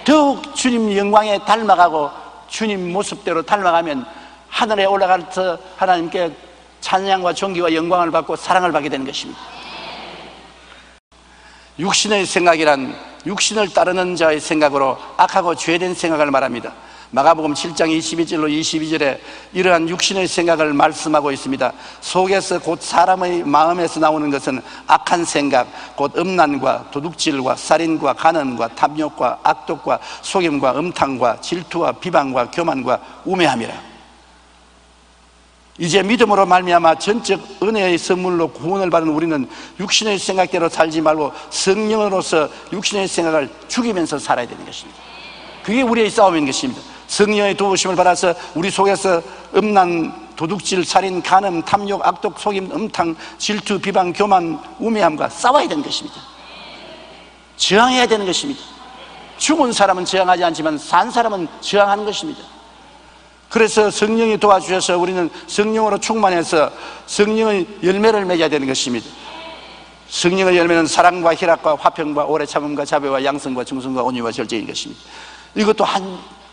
더욱 주님 영광에 닮아가고 주님 모습대로 닮아가면 하늘에 올라가서 하나님께 찬양과 존귀와 영광을 받고 사랑을 받게 되는 것입니다. 육신의 생각이란 육신을 따르는 자의 생각으로 악하고 죄된 생각을 말합니다. 마가복음 7장 22절로 22절에 이러한 육신의 생각을 말씀하고 있습니다. 속에서 곧 사람의 마음에서 나오는 것은 악한 생각, 곧 음란과 도둑질과 살인과 간음과 탐욕과 악독과 속임과 음탕과 질투와 비방과 교만과 우매함이라. 이제 믿음으로 말미암아 전적 은혜의 선물로 구원을 받은 우리는 육신의 생각대로 살지 말고 성령으로서 육신의 생각을 죽이면서 살아야 되는 것입니다. 그게 우리의 싸움인 것입니다. 성령의 도우심을 받아서 우리 속에서 음란, 도둑질, 살인, 간음, 탐욕, 악독, 속임, 음탕, 질투, 비방, 교만, 우매함과 싸워야 되는 것입니다. 저항해야 되는 것입니다. 죽은 사람은 저항하지 않지만 산 사람은 저항하는 것입니다. 그래서 성령이 도와주셔서 우리는 성령으로 충만해서 성령의 열매를 맺어야 되는 것입니다. 성령의 열매는 사랑과 희락과 화평과 오래 참음과 자비와 양성과 정성과 온유와 절제인 것입니다. 이것도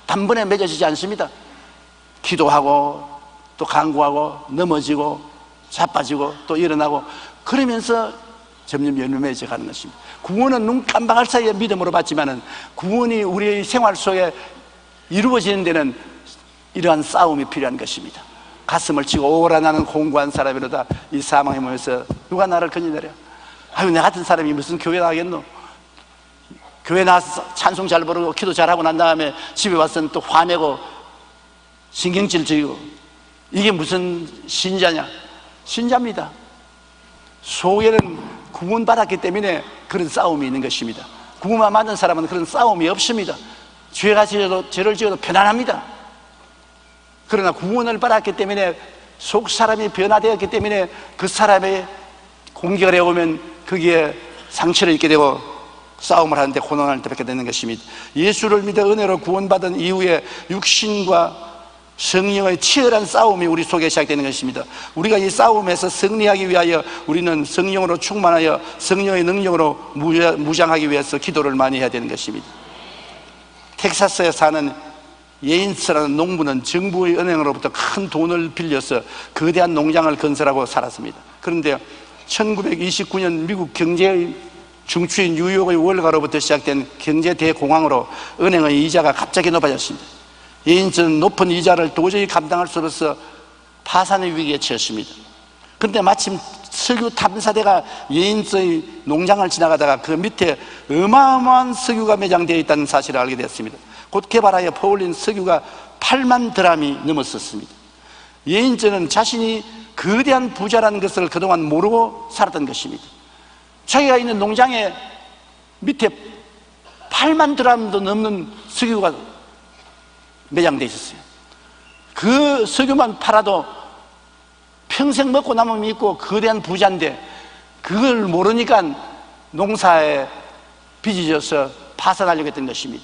단번에 맺어지지 않습니다. 기도하고 또 간구하고 넘어지고 자빠지고 또 일어나고 그러면서 점점 열매 맺어가는 것입니다. 구원은 눈 깜박할 사이에 믿음으로 받지만은 구원이 우리의 생활 속에 이루어지는 데는 이러한 싸움이 필요한 것입니다. 가슴을 치고 오라 나는 공고한 사람이로다 이 사망에 모여서 누가 나를 건져내랴. 아유 내 같은 사람이 무슨 교회 나가겠노. 교회 나와서 찬송 잘 부르고 기도 잘하고 난 다음에 집에 와서는 또 화내고 신경질 지고 이게 무슨 신자냐. 신자입니다. 속에는 구원받았기 때문에 그런 싸움이 있는 것입니다. 구원만 받은 사람은 그런 싸움이 없습니다. 죄가 죄를 지어도 편안합니다. 그러나 구원을 받았기 때문에 속 사람이 변화되었기 때문에 그 사람의 공격을 해오면 거기에 상처를 입게 되고 싸움을 하는데 고난을 받게 되는 것입니다. 예수를 믿어 은혜로 구원받은 이후에 육신과 성령의 치열한 싸움이 우리 속에 시작되는 것입니다. 우리가 이 싸움에서 승리하기 위하여 우리는 성령으로 충만하여 성령의 능력으로 무장하기 위해서 기도를 많이 해야 되는 것입니다. 텍사스에 사는 예인스라는 농부는 정부의 은행으로부터 큰 돈을 빌려서 거대한 농장을 건설하고 살았습니다. 그런데 1929년 미국 경제의 중추인 뉴욕의 월가로부터 시작된 경제 대공황으로 은행의 이자가 갑자기 높아졌습니다. 예인스는 높은 이자를 도저히 감당할 수 없어서 파산의 위기에 처했습니다. 그런데 마침 석유 탐사대가 예인스의 농장을 지나가다가 그 밑에 어마어마한 석유가 매장되어 있다는 사실을 알게 되었습니다. 곧 개발하여 퍼올린 석유가 8만 드람이 넘었었습니다. 예인스는 자신이 거대한 부자라는 것을 그동안 모르고 살았던 것입니다. 자기가 있는 농장에 밑에 8만 드람도 넘는 석유가 매장되어 있었어요. 그 석유만 팔아도 평생 먹고 남으면 있고 거대한 부자인데 그걸 모르니까 농사에 빚이 져서 파산하려고 했던 것입니다.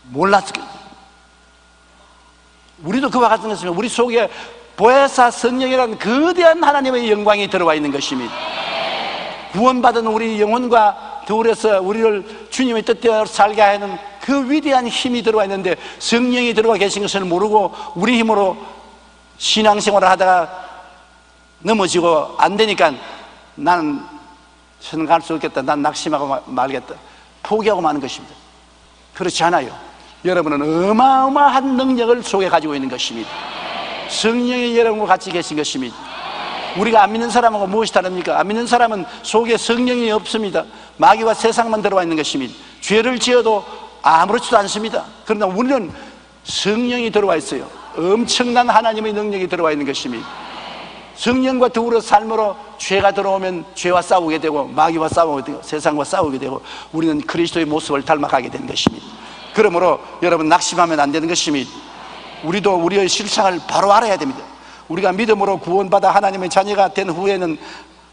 몰랐어요. 우리도 그와 같은 것입니다. 우리 속에 보혜사 성령이라는 거대한 하나님의 영광이 들어와 있는 것입니다. 구원받은 우리 영혼과 더불어서 우리를 주님의 뜻대로 살게 하는 그 위대한 힘이 들어와 있는데 성령이 들어와 계신 것을 모르고 우리 힘으로 신앙생활을 하다가 넘어지고 안 되니까 나는 생각할 수 없겠다. 난 낙심하고 말겠다. 포기하고 마는 것입니다. 그렇지 않아요. 여러분은 어마어마한 능력을 속에 가지고 있는 것입니다. 성령이 여러분과 같이 계신 것입니다. 우리가 안 믿는 사람하고 무엇이 다릅니까? 안 믿는 사람은 속에 성령이 없습니다. 마귀와 세상만 들어와 있는 것입니다. 죄를 지어도 아무렇지도 않습니다. 그러나 우리는 성령이 들어와 있어요. 엄청난 하나님의 능력이 들어와 있는 것입니다. 성령과 더불어 삶으로 죄가 들어오면 죄와 싸우게 되고 마귀와 싸우게 되고 세상과 싸우게 되고 우리는 그리스도의 모습을 닮아가게 되는 것입니다. 그러므로 여러분 낙심하면 안 되는 것입니다. 우리도 우리의 실상을 바로 알아야 됩니다. 우리가 믿음으로 구원받아 하나님의 자녀가 된 후에는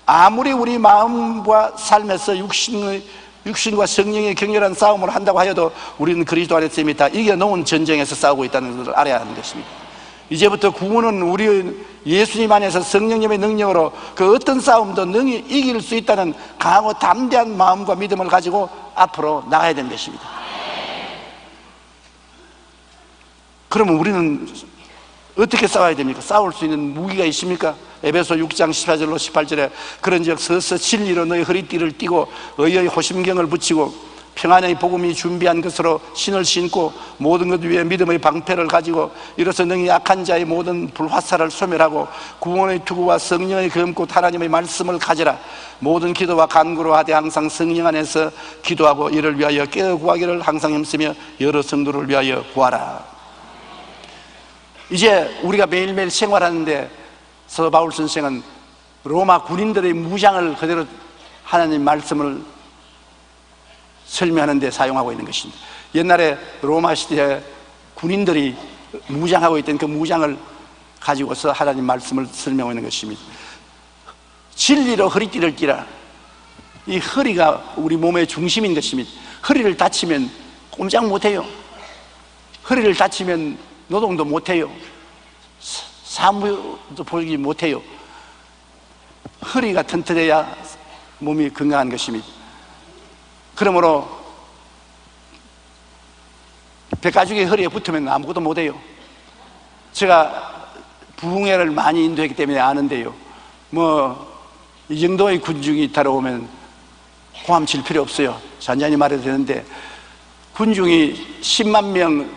아무리 우리 마음과 삶에서 육신과 성령의 격렬한 싸움을 한다고 하여도 우리는 그리스도 안에서 이미 다 이겨놓은 전쟁에서 싸우고 있다는 것을 알아야 하는 것입니다. 이제부터 구원은 우리 예수님 안에서 성령님의 능력으로 그 어떤 싸움도 능히 이길 수 있다는 강하고 담대한 마음과 믿음을 가지고 앞으로 나가야 되는 것입니다. 그러면 우리는 어떻게 싸워야 됩니까? 싸울 수 있는 무기가 있습니까? 에베소 6장 14절로 18절에 그런즉 서서 진리로 너희 허리띠를 띠고 의의 호심경을 붙이고 평안의 복음이 준비한 것으로 신을 신고 모든 것 위에 믿음의 방패를 가지고 이로써 능히 약한 자의 모든 불화살을 소멸하고 구원의 투구와 성령의 검고 하나님의 말씀을 가지라. 모든 기도와 간구로 하되 항상 성령 안에서 기도하고 이를 위하여 깨어 구하기를 항상 힘쓰며 여러 성도를 위하여 구하라. 이제 우리가 매일매일 생활하는데 사도 바울 선생은 로마 군인들의 무장을 그대로 하나님 말씀을 설명하는 데 사용하고 있는 것입니다. 옛날에 로마 시대에 군인들이 무장하고 있던 그 무장을 가지고서 하나님 말씀을 설명하고 있는 것입니다. 진리로 허리띠를 띠라. 이 허리가 우리 몸의 중심인 것입니다. 허리를 다치면 꼼짝 못해요. 허리를 다치면 노동도 못해요. 사무도 보기 못해요. 허리가 튼튼해야 몸이 건강한 것입니다. 그러므로 백가죽이 허리에 붙으면 아무것도 못해요. 제가 부흥회를 많이 인도했기 때문에 아는데요, 이 정도의 군중이 따라오면 호함 칠 필요 없어요. 잔잔히 말해도 되는데 군중이 10만 명,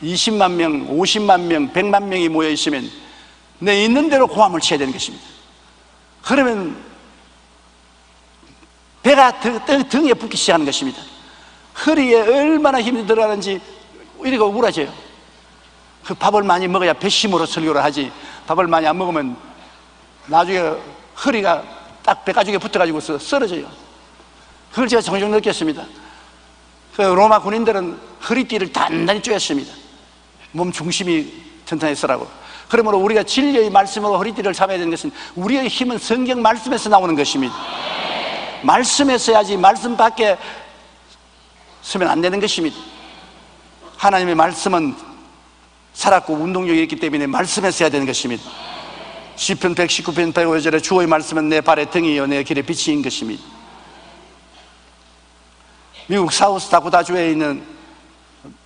20만 명, 50만 명, 100만 명이 모여 있으면 내 있는 대로 호함을 쳐야 되는 것입니다. 그러면 배가 등에 붙기 시작하는 것입니다. 허리에 얼마나 힘이 들어가는지 이렇게 우울해져요. 그 밥을 많이 먹어야 배심으로 설교를 하지, 밥을 많이 안 먹으면 나중에 허리가 딱 배가죽에 붙어가지고 쓰러져요. 그걸 제가 종종 느꼈습니다. 그 로마 군인들은 허리띠를 단단히 쪼였습니다. 몸 중심이 튼튼했으라고. 그러므로 우리가 진리의 말씀으로 허리띠를 잡아야 되는 것은 우리의 힘은 성경 말씀에서 나오는 것입니다. 말씀에 서야지 말씀 밖에 서면 안 되는 것입니다. 하나님의 말씀은 살았고 운동력이 있기 때문에 말씀에 서야 되는 것입니다. 시편 119편 105절에 주의 말씀은 내 발의 등이요 내 길의 빛인 것입니다. 미국 사우스 다코타주에 있는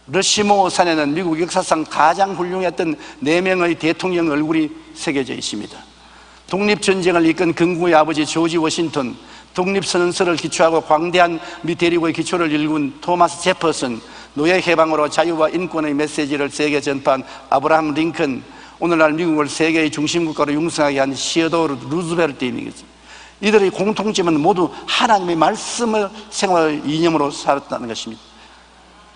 러시모 산에는 미국 역사상 가장 훌륭했던 4명의 대통령 얼굴이 새겨져 있습니다. 독립전쟁을 이끈 건국의 아버지 조지 워싱턴, 독립선언서를 기초하고 광대한 미 대륙의 기초를 일군 토마스 제퍼슨, 노예 해방으로 자유와 인권의 메시지를 세계 전파한 아브라함 링컨, 오늘날 미국을 세계의 중심국가로 융성하게 한 시어도르 루즈벨트입니다. 이들의 공통점은 모두 하나님의 말씀을 생활의 이념으로 살았다는 것입니다.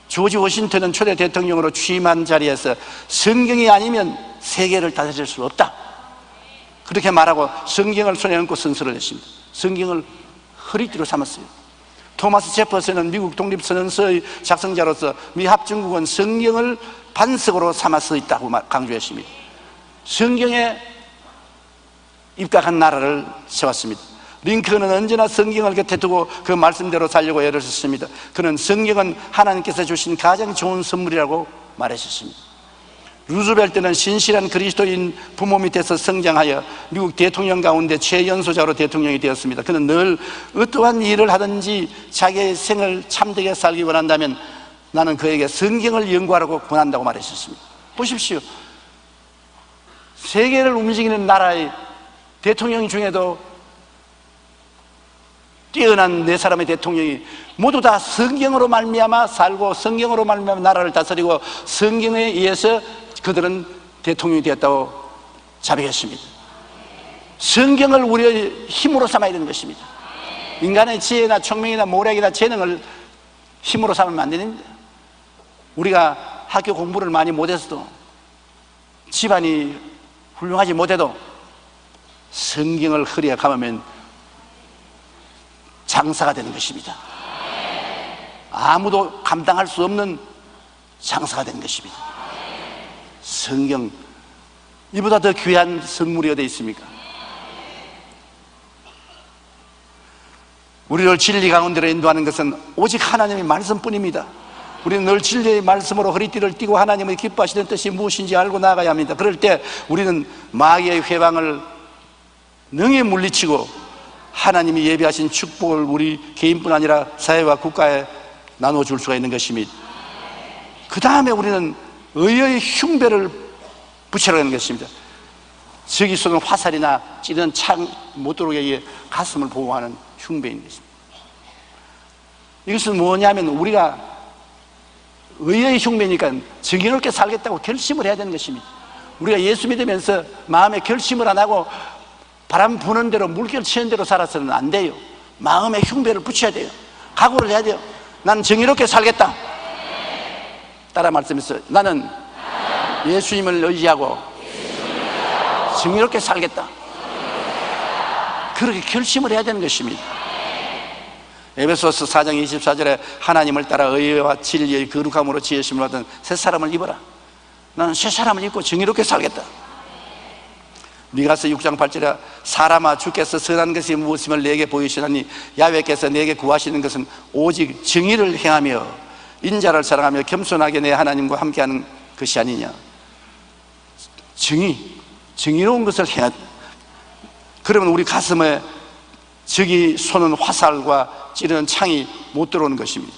조지 워싱턴은 초대 대통령으로 취임한 자리에서 성경이 아니면 세계를 다스릴 수 없다, 그렇게 말하고 성경을 손에 얹고 선서를 했습니다. 성경을 허리띠로 삼았어요. 토마스 제퍼슨은 미국 독립선언서의 작성자로서 미 합중국은 성경을 반석으로 삼아서 있다고 강조했습니다. 성경에 입각한 나라를 세웠습니다. 링컨은 언제나 성경을 곁에 두고 그 말씀대로 살려고 애를 썼습니다. 그는 성경은 하나님께서 주신 가장 좋은 선물이라고 말했었습니다. 루즈벨트는 신실한 그리스도인 부모 밑에서 성장하여 미국 대통령 가운데 최연소자로 대통령이 되었습니다. 그는 늘 어떠한 일을 하든지 자기의 생을 참되게 살기 원한다면 나는 그에게 성경을 연구하라고 권한다고 말했었습니다. 보십시오. 세계를 움직이는 나라의 대통령 중에도 뛰어난 네 사람의 대통령이 모두 다 성경으로 말미암아 살고 성경으로 말미암아 나라를 다스리고 성경에 의해서 그들은 대통령이 되었다고 자백했습니다. 성경을 우리의 힘으로 삼아야 되는 것입니다. 인간의 지혜나 총명이나 모략이나 재능을 힘으로 삼으면 안 됩니다. 우리가 학교 공부를 많이 못해서도 집안이 훌륭하지 못해도 성경을 허리에 감으면 장사가 되는 것입니다. 아무도 감당할 수 없는 장사가 되는 것입니다. 성경, 이보다 더 귀한 선물이 어디 있습니까? 우리를 진리 가운데로 인도하는 것은 오직 하나님의 말씀뿐입니다. 우리는 늘 진리의 말씀으로 허리띠를 띠고 하나님의 기뻐하시는 뜻이 무엇인지 알고 나아가야 합니다. 그럴 때 우리는 마귀의 회방을 능히 물리치고 하나님이 예비하신 축복을 우리 개인뿐 아니라 사회와 국가에 나눠줄 수가 있는 것입니다. 그 다음에 우리는 의의 흉배를 붙여라는 것입니다. 저기 쏘는 화살이나 찌르는 창 못 들어오게 가슴을 보호하는 흉배인 것입니다. 이것은 뭐냐면 우리가 의의 흉배니까 정의롭게 살겠다고 결심을 해야 되는 것입니다. 우리가 예수 믿으면서 마음에 결심을 안 하고 바람 부는 대로 물결 치는 대로 살아서는 안 돼요. 마음에 흉배를 붙여야 돼요. 각오를 해야 돼요. 나는 정의롭게 살겠다. 따라 말씀했어요. 나는 예수님을 의지하고 정의롭게 살겠다. 그렇게 결심을 해야 되는 것입니다. 에베소서 4장 24절에 하나님을 따라 의와 진리의 거룩함으로 지으심을 받은 새 사람을 입어라. 나는 새 사람을 입고 정의롭게 살겠다. 미가서 6장 8절에 사람아 주께서 선한 것이 무엇임을 내게 보이시나니 야훼께서 내게 구하시는 것은 오직 정의를 행하며 인자를 사랑하며 겸손하게 내 하나님과 함께하는 것이 아니냐. 정의로운 것을 해야 돼. 그러면 우리 가슴에 적이 쏘는 화살과 찌르는 창이 못 들어오는 것입니다.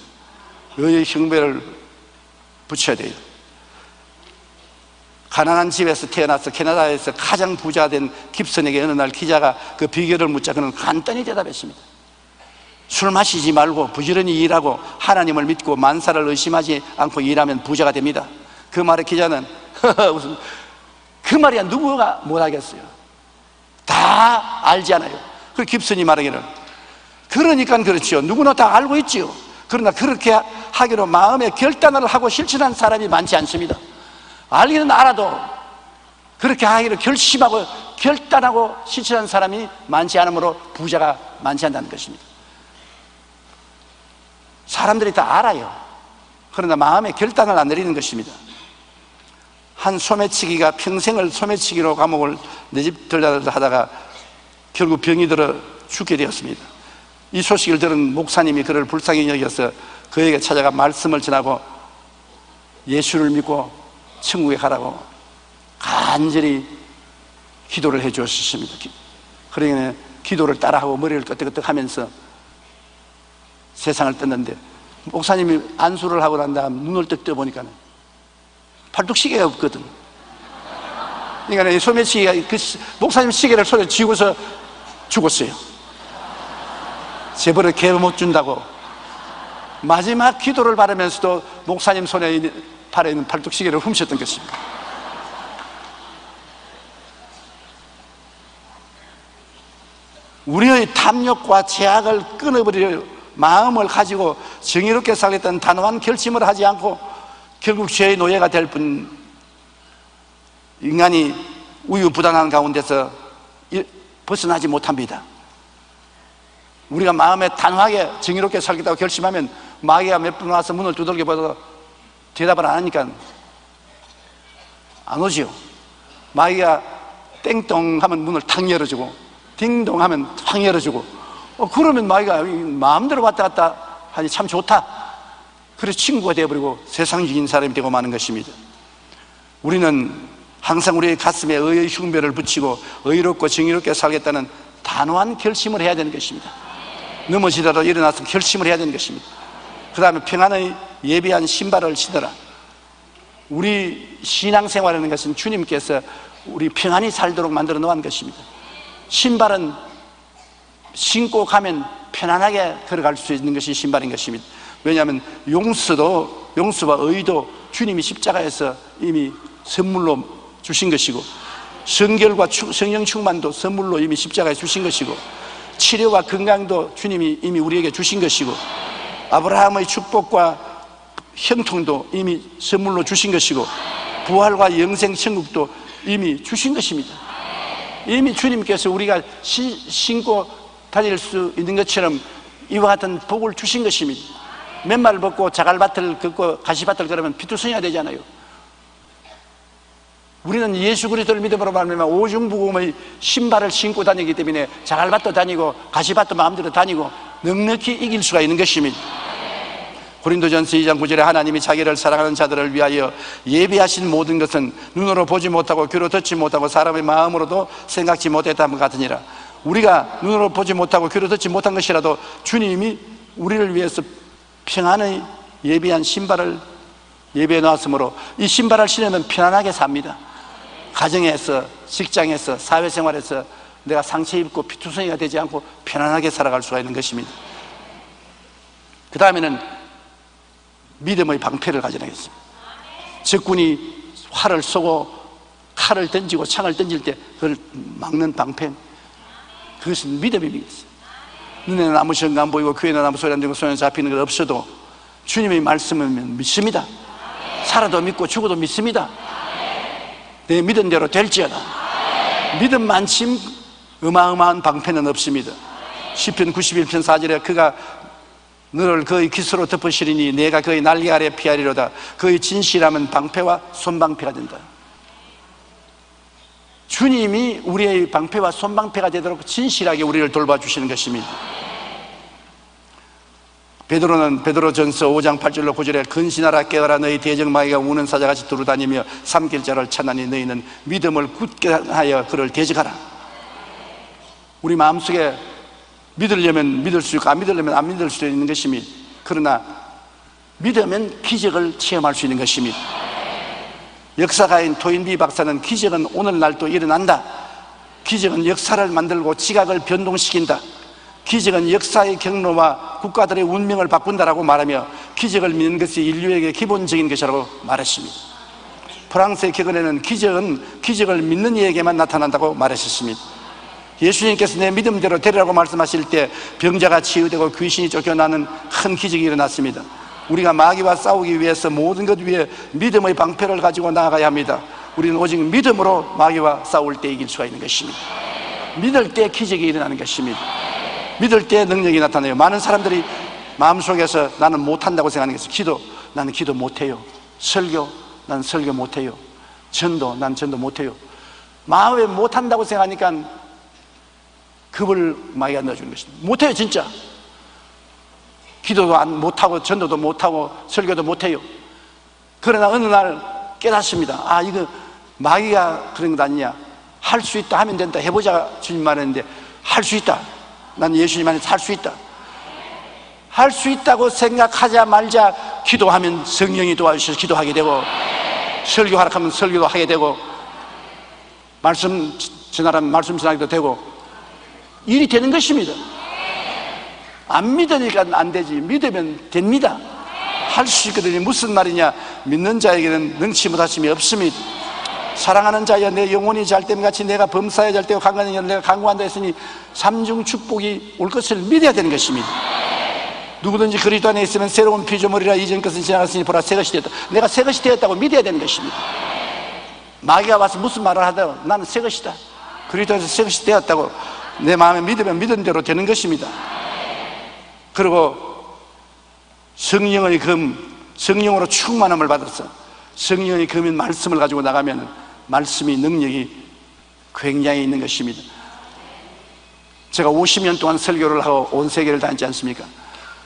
의의 흉배를 붙여야 돼요. 가난한 집에서 태어나서 캐나다에서 가장 부자 된 깁슨에게 어느 날 기자가 그 비결을 묻자 그는 간단히 대답했습니다. 술 마시지 말고 부지런히 일하고 하나님을 믿고 만사를 의심하지 않고 일하면 부자가 됩니다. 그 말에 기자는 무슨 그 말이야 누구가 못하겠어요. 다 알잖아요. 그 깁슨이 말하기를 그러니까 그렇지요. 누구나 다 알고 있지요. 그러나 그렇게 하기로 마음의 결단을 하고 실천한 사람이 많지 않습니다. 알기는 알아도 그렇게 하기로 결심하고 결단하고 실천한 사람이 많지 않으므로 부자가 많지 않다는 것입니다. 사람들이 다 알아요. 그러나 마음의 결단을 안 내리는 것입니다. 한 소매치기가 평생을 소매치기로 감옥을 내집 들다가 하다가 결국 병이 들어 죽게 되었습니다. 이 소식을 들은 목사님이 그를 불쌍히 여겨서 그에게 찾아가 말씀을 전하고 예수를 믿고 천국에 가라고 간절히 기도를 해 주었습니다. 그러니까 기도를 따라하고 머리를 끄덕끄덕 하면서 세상을 떴는데 목사님이 안수를 하고 난 다음 눈을 뜰 때 보니까 팔뚝시계가 없거든. 그러니까 소매시계가 그 목사님 시계를 손에 쥐고서 죽었어요. 재벌을 개 못 준다고 마지막 기도를 바르면서도 목사님 손에 팔에 있는 팔뚝시계를 훔쳤던 것입니다. 우리의 탐욕과 제약을 끊어버리려 마음을 가지고 정의롭게 살겠다는 단호한 결심을 하지 않고 결국 죄의 노예가 될 뿐 인간이 우유부단한 가운데서 벗어나지 못합니다. 우리가 마음에 단호하게 정의롭게 살겠다고 결심하면 마귀가 몇 분 와서 문을 두들겨 봐도 대답을 안 하니까 안 오지요. 마귀가 땡똥 하면 문을 탁 열어주고 딩동 하면 탁 열어주고 그러면 마귀가 마음대로 왔다 갔다 하니 참 좋다. 그래서 친구가 되어버리고 세상적인 사람이 되고 마는 것입니다. 우리는 항상 우리의 가슴에 의의 흉배를 붙이고 의롭고 정의롭게 살겠다는 단호한 결심을 해야 되는 것입니다. 넘어지더라도 일어나서 결심을 해야 되는 것입니다. 그 다음에 평안의 예비한 신발을 신어라. 우리 신앙생활이라는 것은 주님께서 우리 평안히 살도록 만들어 놓은 것입니다. 신발은 신고 가면 편안하게 걸어갈 수 있는 것이 신발인 것입니다. 왜냐하면 용서와 의도 주님이 십자가에서 이미 선물로 주신 것이고, 성결과 성령 충만도 선물로 이미 십자가에 주신 것이고, 치료와 건강도 주님이 이미 우리에게 주신 것이고, 아브라함의 축복과 형통도 이미 선물로 주신 것이고, 부활과 영생 천국도 이미 주신 것입니다. 이미 주님께서 우리가 신고 다닐 수 있는 것처럼 이와 같은 복을 주신 것입니다. 맨발 벗고 자갈밭을 걷고 가시밭을 걸으면 피투성이가 되잖아요. 우리는 예수 그리스도를 믿음으로 말미암아 오중부금의 신발을 신고 다니기 때문에 자갈밭도 다니고 가시밭도 마음대로 다니고 넉넉히 이길 수가 있는 것입니다. 고린도전서 2장 9절에 하나님이 자기를 사랑하는 자들을 위하여 예비하신 모든 것은 눈으로 보지 못하고 귀로 듣지 못하고 사람의 마음으로도 생각지 못했다는 것 같으니라. 우리가 눈으로 보지 못하고 귀로 듣지 못한 것이라도 주님이 우리를 위해서 평안의 예비한 신발을 예배해 놨으므로 이 신발을 신으면 편안하게 삽니다. 가정에서, 직장에서, 사회생활에서 내가 상처 입고 피투성이가 되지 않고 편안하게 살아갈 수가 있는 것입니다. 그 다음에는 믿음의 방패를 가져나겠습니다. 적군이 활을 쏘고 칼을 던지고 창을 던질 때 그걸 막는 방패, 그것은 믿음입니다. 눈에는 아무 시험도 안 보이고 귀에는 아무 소리 안 들리고 손에 잡히는 것 없어도 주님의 말씀은 믿습니다. 살아도 믿고 죽어도 믿습니다. 내 믿은 대로 될지어다. 믿음만큼 어마어마한 방패는 없습니다. 시편 91편 4절에 그가 너를 그의 기수로 덮으시리니 내가 그의 날개 아래 피하리로다. 그의 진실함은 방패와 손방패가 된다. 주님이 우리의 방패와 손방패가 되도록 진실하게 우리를 돌봐주시는 것입니다. 베드로전서 5장 8절로 9절에 근신하라 깨어라 너희 대적마귀가 우는 사자같이 두루다니며 삼킬 자를 찾나니 너희는 믿음을 굳게 하여 그를 대적하라. 우리 마음속에 믿으려면 믿을 수 있고 안 믿으려면 안 믿을 수 있는 것입니다. 그러나 믿으면 기적을 체험할 수 있는 것입니다. 역사가인 토인비 박사는 기적은 오늘날도 일어난다. 기적은 역사를 만들고 지각을 변동시킨다. 기적은 역사의 경로와 국가들의 운명을 바꾼다라고 말하며 기적을 믿는 것이 인류에게 기본적인 것이라고 말했습니다. 프랑스의 격언에는 기적을 믿는 이에게만 나타난다고 말했습니다. 예수님께서 내 믿음대로 되리라고 말씀하실 때 병자가 치유되고 귀신이 쫓겨나는 큰 기적이 일어났습니다. 우리가 마귀와 싸우기 위해서 모든 것 위에 믿음의 방패를 가지고 나아가야 합니다. 우리는 오직 믿음으로 마귀와 싸울 때 이길 수가 있는 것입니다. 믿을 때 기적이 일어나는 것입니다. 믿을 때 능력이 나타나요. 많은 사람들이 마음속에서 나는 못한다고 생각하는 것이 나는 기도 못해요. 나는 설교 못해요. 난 전도 못해요. 마음에 못한다고 생각하니까 겁을 마귀가 넣어주는 것입니다. 못해요 진짜. 기도도 못하고 전도도 못하고 설교도 못해요. 그러나 어느 날 깨닫습니다. 이거 마귀가 그런 것 아니냐. 할 수 있다 하면 된다. 해보자 주님 말했는데 할 수 있다. 난 예수님 안에서 할 수 있다. 할 수 있다고 생각하자 말자 기도하면 성령이 도와주셔서 기도하게 되고, 설교하라 하면 설교도 하게 되고, 말씀 전하라면 말씀 전하기도 되고 일이 되는 것입니다. 안 믿으니까 안 되지. 믿으면 됩니다. 할 수 있거든요. 무슨 말이냐. 믿는 자에게는 능치 못하심이 없습니다. 사랑하는 자여 내 영혼이 잘됨 같이 내가 범사에 잘되고 강건하여 내가 강구한다 했으니 삼중 축복이 올 것을 믿어야 되는 것입니다. 누구든지 그리스도 안에 있으면 새로운 피조물이라 이전 것은 지나갔으니 보라 새 것이 되었다. 내가 새 것이 되었다고 믿어야 되는 것입니다. 마귀가 와서 무슨 말을 하더라도 나는 새 것이다. 그리스도에서 새 것이 되었다고 내 마음에 믿으면 믿은 대로 되는 것입니다. 그리고 성령으로 충만함을 받아서 성령의 금인 말씀을 가지고 나가면 말씀이 능력이 굉장히 있는 것입니다. 제가 50년 동안 설교를 하고 온 세계를 다녔지 않습니까?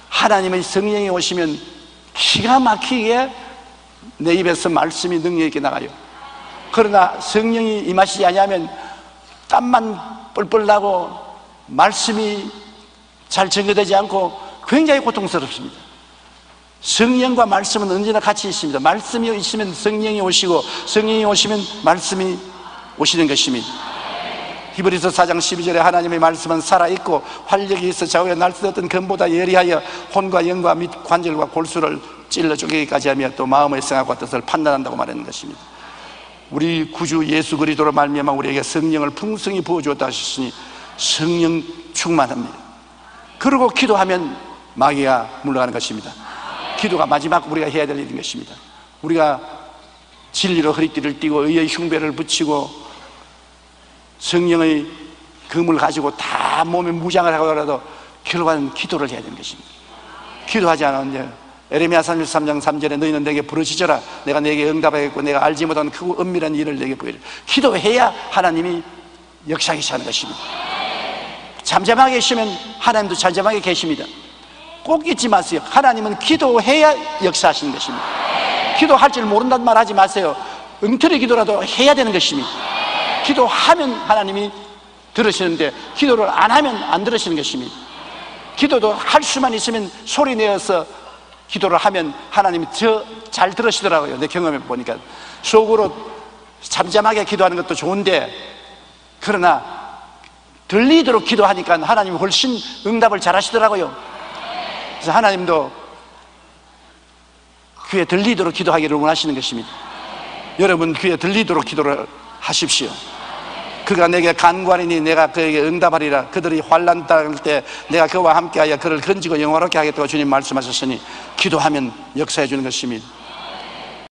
하나님의 성령이 오시면 기가 막히게 내 입에서 말씀이 능력 있게 나가요. 그러나 성령이 임하시지 아니하면 땀만 뻘뻘 나고 말씀이 잘 전개되지 않고 굉장히 고통스럽습니다. 성령과 말씀은 언제나 같이 있습니다. 말씀이 있으면 성령이 오시고 성령이 오시면 말씀이 오시는 것입니다. 히브리서 4장 12절에 하나님의 말씀은 살아있고 활력이 있어 좌우에 날뛰었던 검보다 예리하여 혼과 영과 및 관절과 골수를 찔러 쪼개기까지 하며 또 마음의 생각과 뜻을 판단한다고 말하는 것입니다. 우리 구주 예수 그리스도로 말미암아 우리에게 성령을 풍성히 부어주었다 하셨으니 성령 충만합니다. 그리고 기도하면 마귀가 물러가는 것입니다. 기도가 마지막 우리가 해야 될 일인 것입니다. 우리가 진리로 허리띠를 띠고 의의 흉배를 붙이고 성령의 금을 가지고 다 몸에 무장을 하고라도 결과는 기도를 해야 되는 것입니다. 기도하지 않으면 에레미야 33장 3절에 너희는 내게 부르짖어라 내가 내게 응답하겠고 내가 알지 못한 크고 은밀한 일을 내게 보이리라. 기도해야 하나님이 역사하시 하는 것입니다. 잠잠하게 계시면 하나님도 잠잠하게 계십니다. 꼭 잊지 마세요. 하나님은 기도해야 역사하시는 것입니다. 기도할 줄 모른다는 말 하지 마세요. 엉터리 기도라도 해야 되는 것입니다. 기도하면 하나님이 들으시는데 기도를 안 하면 안 들으시는 것입니다. 기도도 할 수만 있으면 소리 내어서 기도를 하면 하나님이 더 잘 들으시더라고요. 내 경험해 보니까. 속으로 잠잠하게 기도하는 것도 좋은데 그러나 들리도록 기도하니까 하나님이 훨씬 응답을 잘 하시더라고요. 그래서 하나님도 귀에 들리도록 기도하기를 원하시는 것입니다. 여러분 귀에 들리도록 기도를 하십시오. 그가 내게 간구하리니 내가 그에게 응답하리라. 그들이 환난 당할 때 내가 그와 함께하여 그를 건지고 영화롭게 하겠다고 주님 말씀하셨으니 기도하면 역사해 주는 것입니다.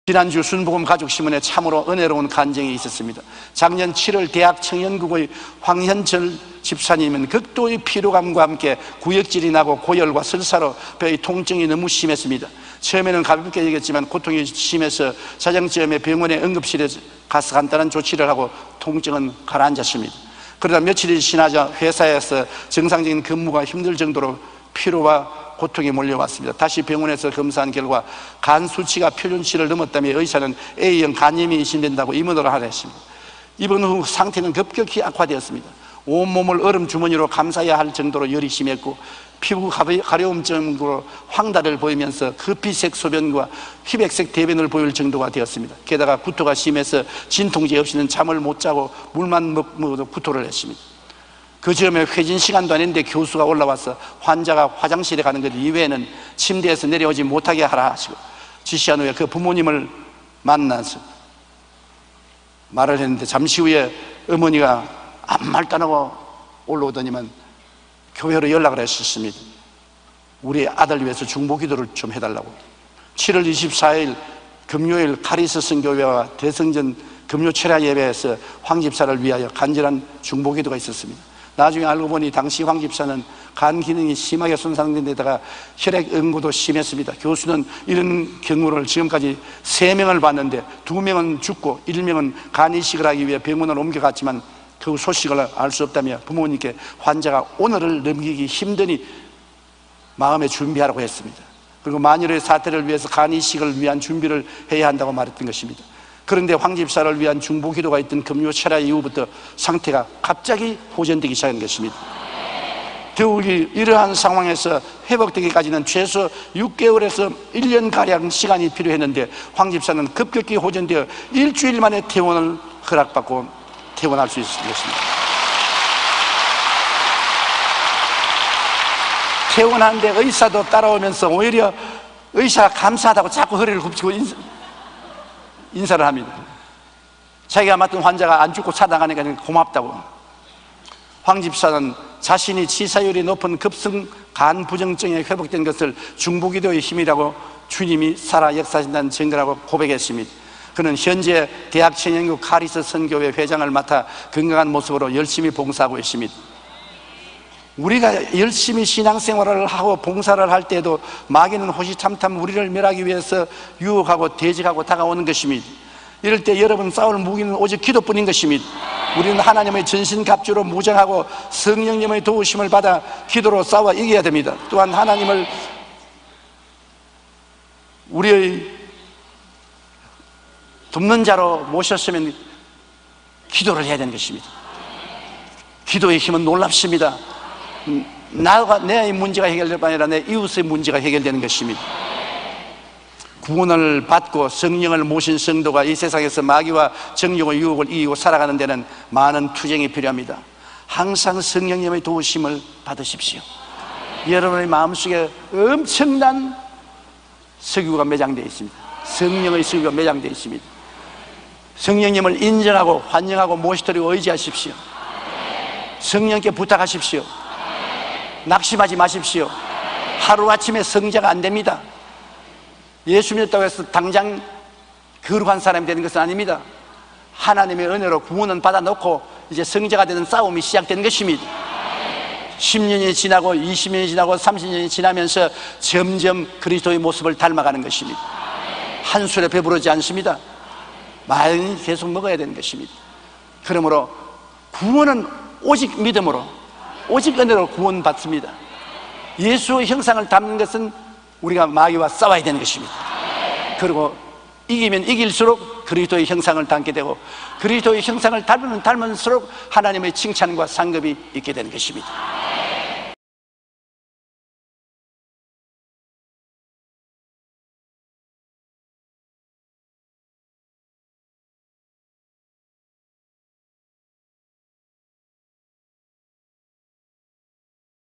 지난주 순복음 가족신문에 참으로 은혜로운 간증이 있었습니다. 작년 7월 대학 청년국의 황현철 집사님은 극도의 피로감과 함께 구역질이 나고 고열과 설사로 뼈의 통증이 너무 심했습니다. 처음에는 가볍게 여겼지만 고통이 심해서 자정쯤에 병원의 응급실에 가서 간단한 조치를 하고 통증은 가라앉았습니다. 그러다 며칠이 지나자 회사에서 정상적인 근무가 힘들 정도로 피로와 고통이 몰려왔습니다. 다시 병원에서 검사한 결과 간 수치가 표준치를 넘었다며 의사는 A형 간염이 의심된다고 입원을 하라 했습니다. 입원 후 상태는 급격히 악화되었습니다. 온몸을 얼음 주머니로 감싸야 할 정도로 열이 심했고 피부 가려움 정도로 황달을 보이면서 커피색 소변과 휘백색 대변을 보일 정도가 되었습니다. 게다가 구토가 심해서 진통제 없이는 잠을 못 자고 물만 먹어도 구토를 했습니다. 그 즈음에 회진 시간도 아닌데 교수가 올라와서 환자가 화장실에 가는 것 이외에는 침대에서 내려오지 못하게 하라 하시고 지시한 후에 그 부모님을 만나서 말을 했는데 잠시 후에 어머니가 아무 말도 안 하고 올라오더니만 교회로 연락을 했었습니다. 우리 아들 위해서 중보기도를 좀 해달라고. 7월 24일 금요일 카리스 선교회와 대성전 금요 철야 예배에서 황 집사를 위하여 간절한 중보기도가 있었습니다. 나중에 알고 보니 당시 황 집사는 간 기능이 심하게 손상된 데다가 혈액 응고도 심했습니다. 교수는 이런 경우를 지금까지 3명을 봤는데 2명은 죽고 1명은 간 이식을 하기 위해 병원을 옮겨갔지만 그 소식을 알 수 없다며 부모님께 환자가 오늘을 넘기기 힘드니 마음에 준비하라고 했습니다. 그리고 만일의 사태를 위해서 간 이식을 위한 준비를 해야 한다고 말했던 것입니다. 그런데 황 집사를 위한 중보기도가 있던 금요 철야 이후부터 상태가 갑자기 호전되기 시작한 것입니다. 더욱이 이러한 상황에서 회복되기까지는 최소 6개월에서 1년가량 시간이 필요했는데 황 집사는 급격히 호전되어 일주일 만에 퇴원을 허락받고 퇴원할 수 있었던 것입니다. 퇴원하는데 의사도 따라오면서 오히려 의사가 감사하다고 자꾸 허리를 굽히고 인사를 합니다. 자기가 맡은 환자가 안 죽고 살아나가니까 고맙다고. 황 집사는 자신이 치사율이 높은 급성 간 부정증에 회복된 것을 중보기도의 힘이라고 주님이 살아 역사하신다는 증거라고 고백했습니다. 그는 현재 대학 청년국 카리스 선교회 회장을 맡아 건강한 모습으로 열심히 봉사하고 있습니다. 우리가 열심히 신앙생활을 하고 봉사를 할 때도 마귀는 호시탐탐 우리를 멸하기 위해서 유혹하고 대적하고 다가오는 것입니다. 이럴 때 여러분 싸울 무기는 오직 기도뿐인 것입니다. 우리는 하나님의 전신갑주로 무장하고 성령님의 도우심을 받아 기도로 싸워 이겨야 됩니다. 또한 하나님을 우리의 돕는 자로 모셨으면 기도를 해야 되는 것입니다. 기도의 힘은 놀랍습니다. 내 문제가 해결될 뿐 아니라 내 이웃의 문제가 해결되는 것입니다. 구원을 받고 성령을 모신 성도가 이 세상에서 마귀와 정욕의 유혹을 이기고 살아가는 데는 많은 투쟁이 필요합니다. 항상 성령님의 도우심을 받으십시오. 여러분의 마음속에 엄청난 석유가 매장되어 있습니다. 성령의 석유가 매장되어 있습니다. 성령님을 인정하고 환영하고 모시도록 의지하십시오. 성령께 부탁하십시오. 낙심하지 마십시오. 하루아침에 성자가 안 됩니다. 예수 믿었다고 해서 당장 거룩한 사람이 되는 것은 아닙니다. 하나님의 은혜로 구원은 받아놓고 이제 성자가 되는 싸움이 시작되는 것입니다. 10년이 지나고 20년이 지나고 30년이 지나면서 점점 그리스도의 모습을 닮아가는 것입니다. 한 술에 배부르지 않습니다. 많이 계속 먹어야 되는 것입니다. 그러므로 구원은 오직 믿음으로, 오직 은혜로 구원받습니다. 예수의 형상을 담는 것은 우리가 마귀와 싸워야 되는 것입니다. 그리고 이기면 이길수록 그리스도의 형상을 담게 되고, 그리스도의 형상을 닮으면 닮을수록 하나님의 칭찬과 상급이 있게 되는 것입니다.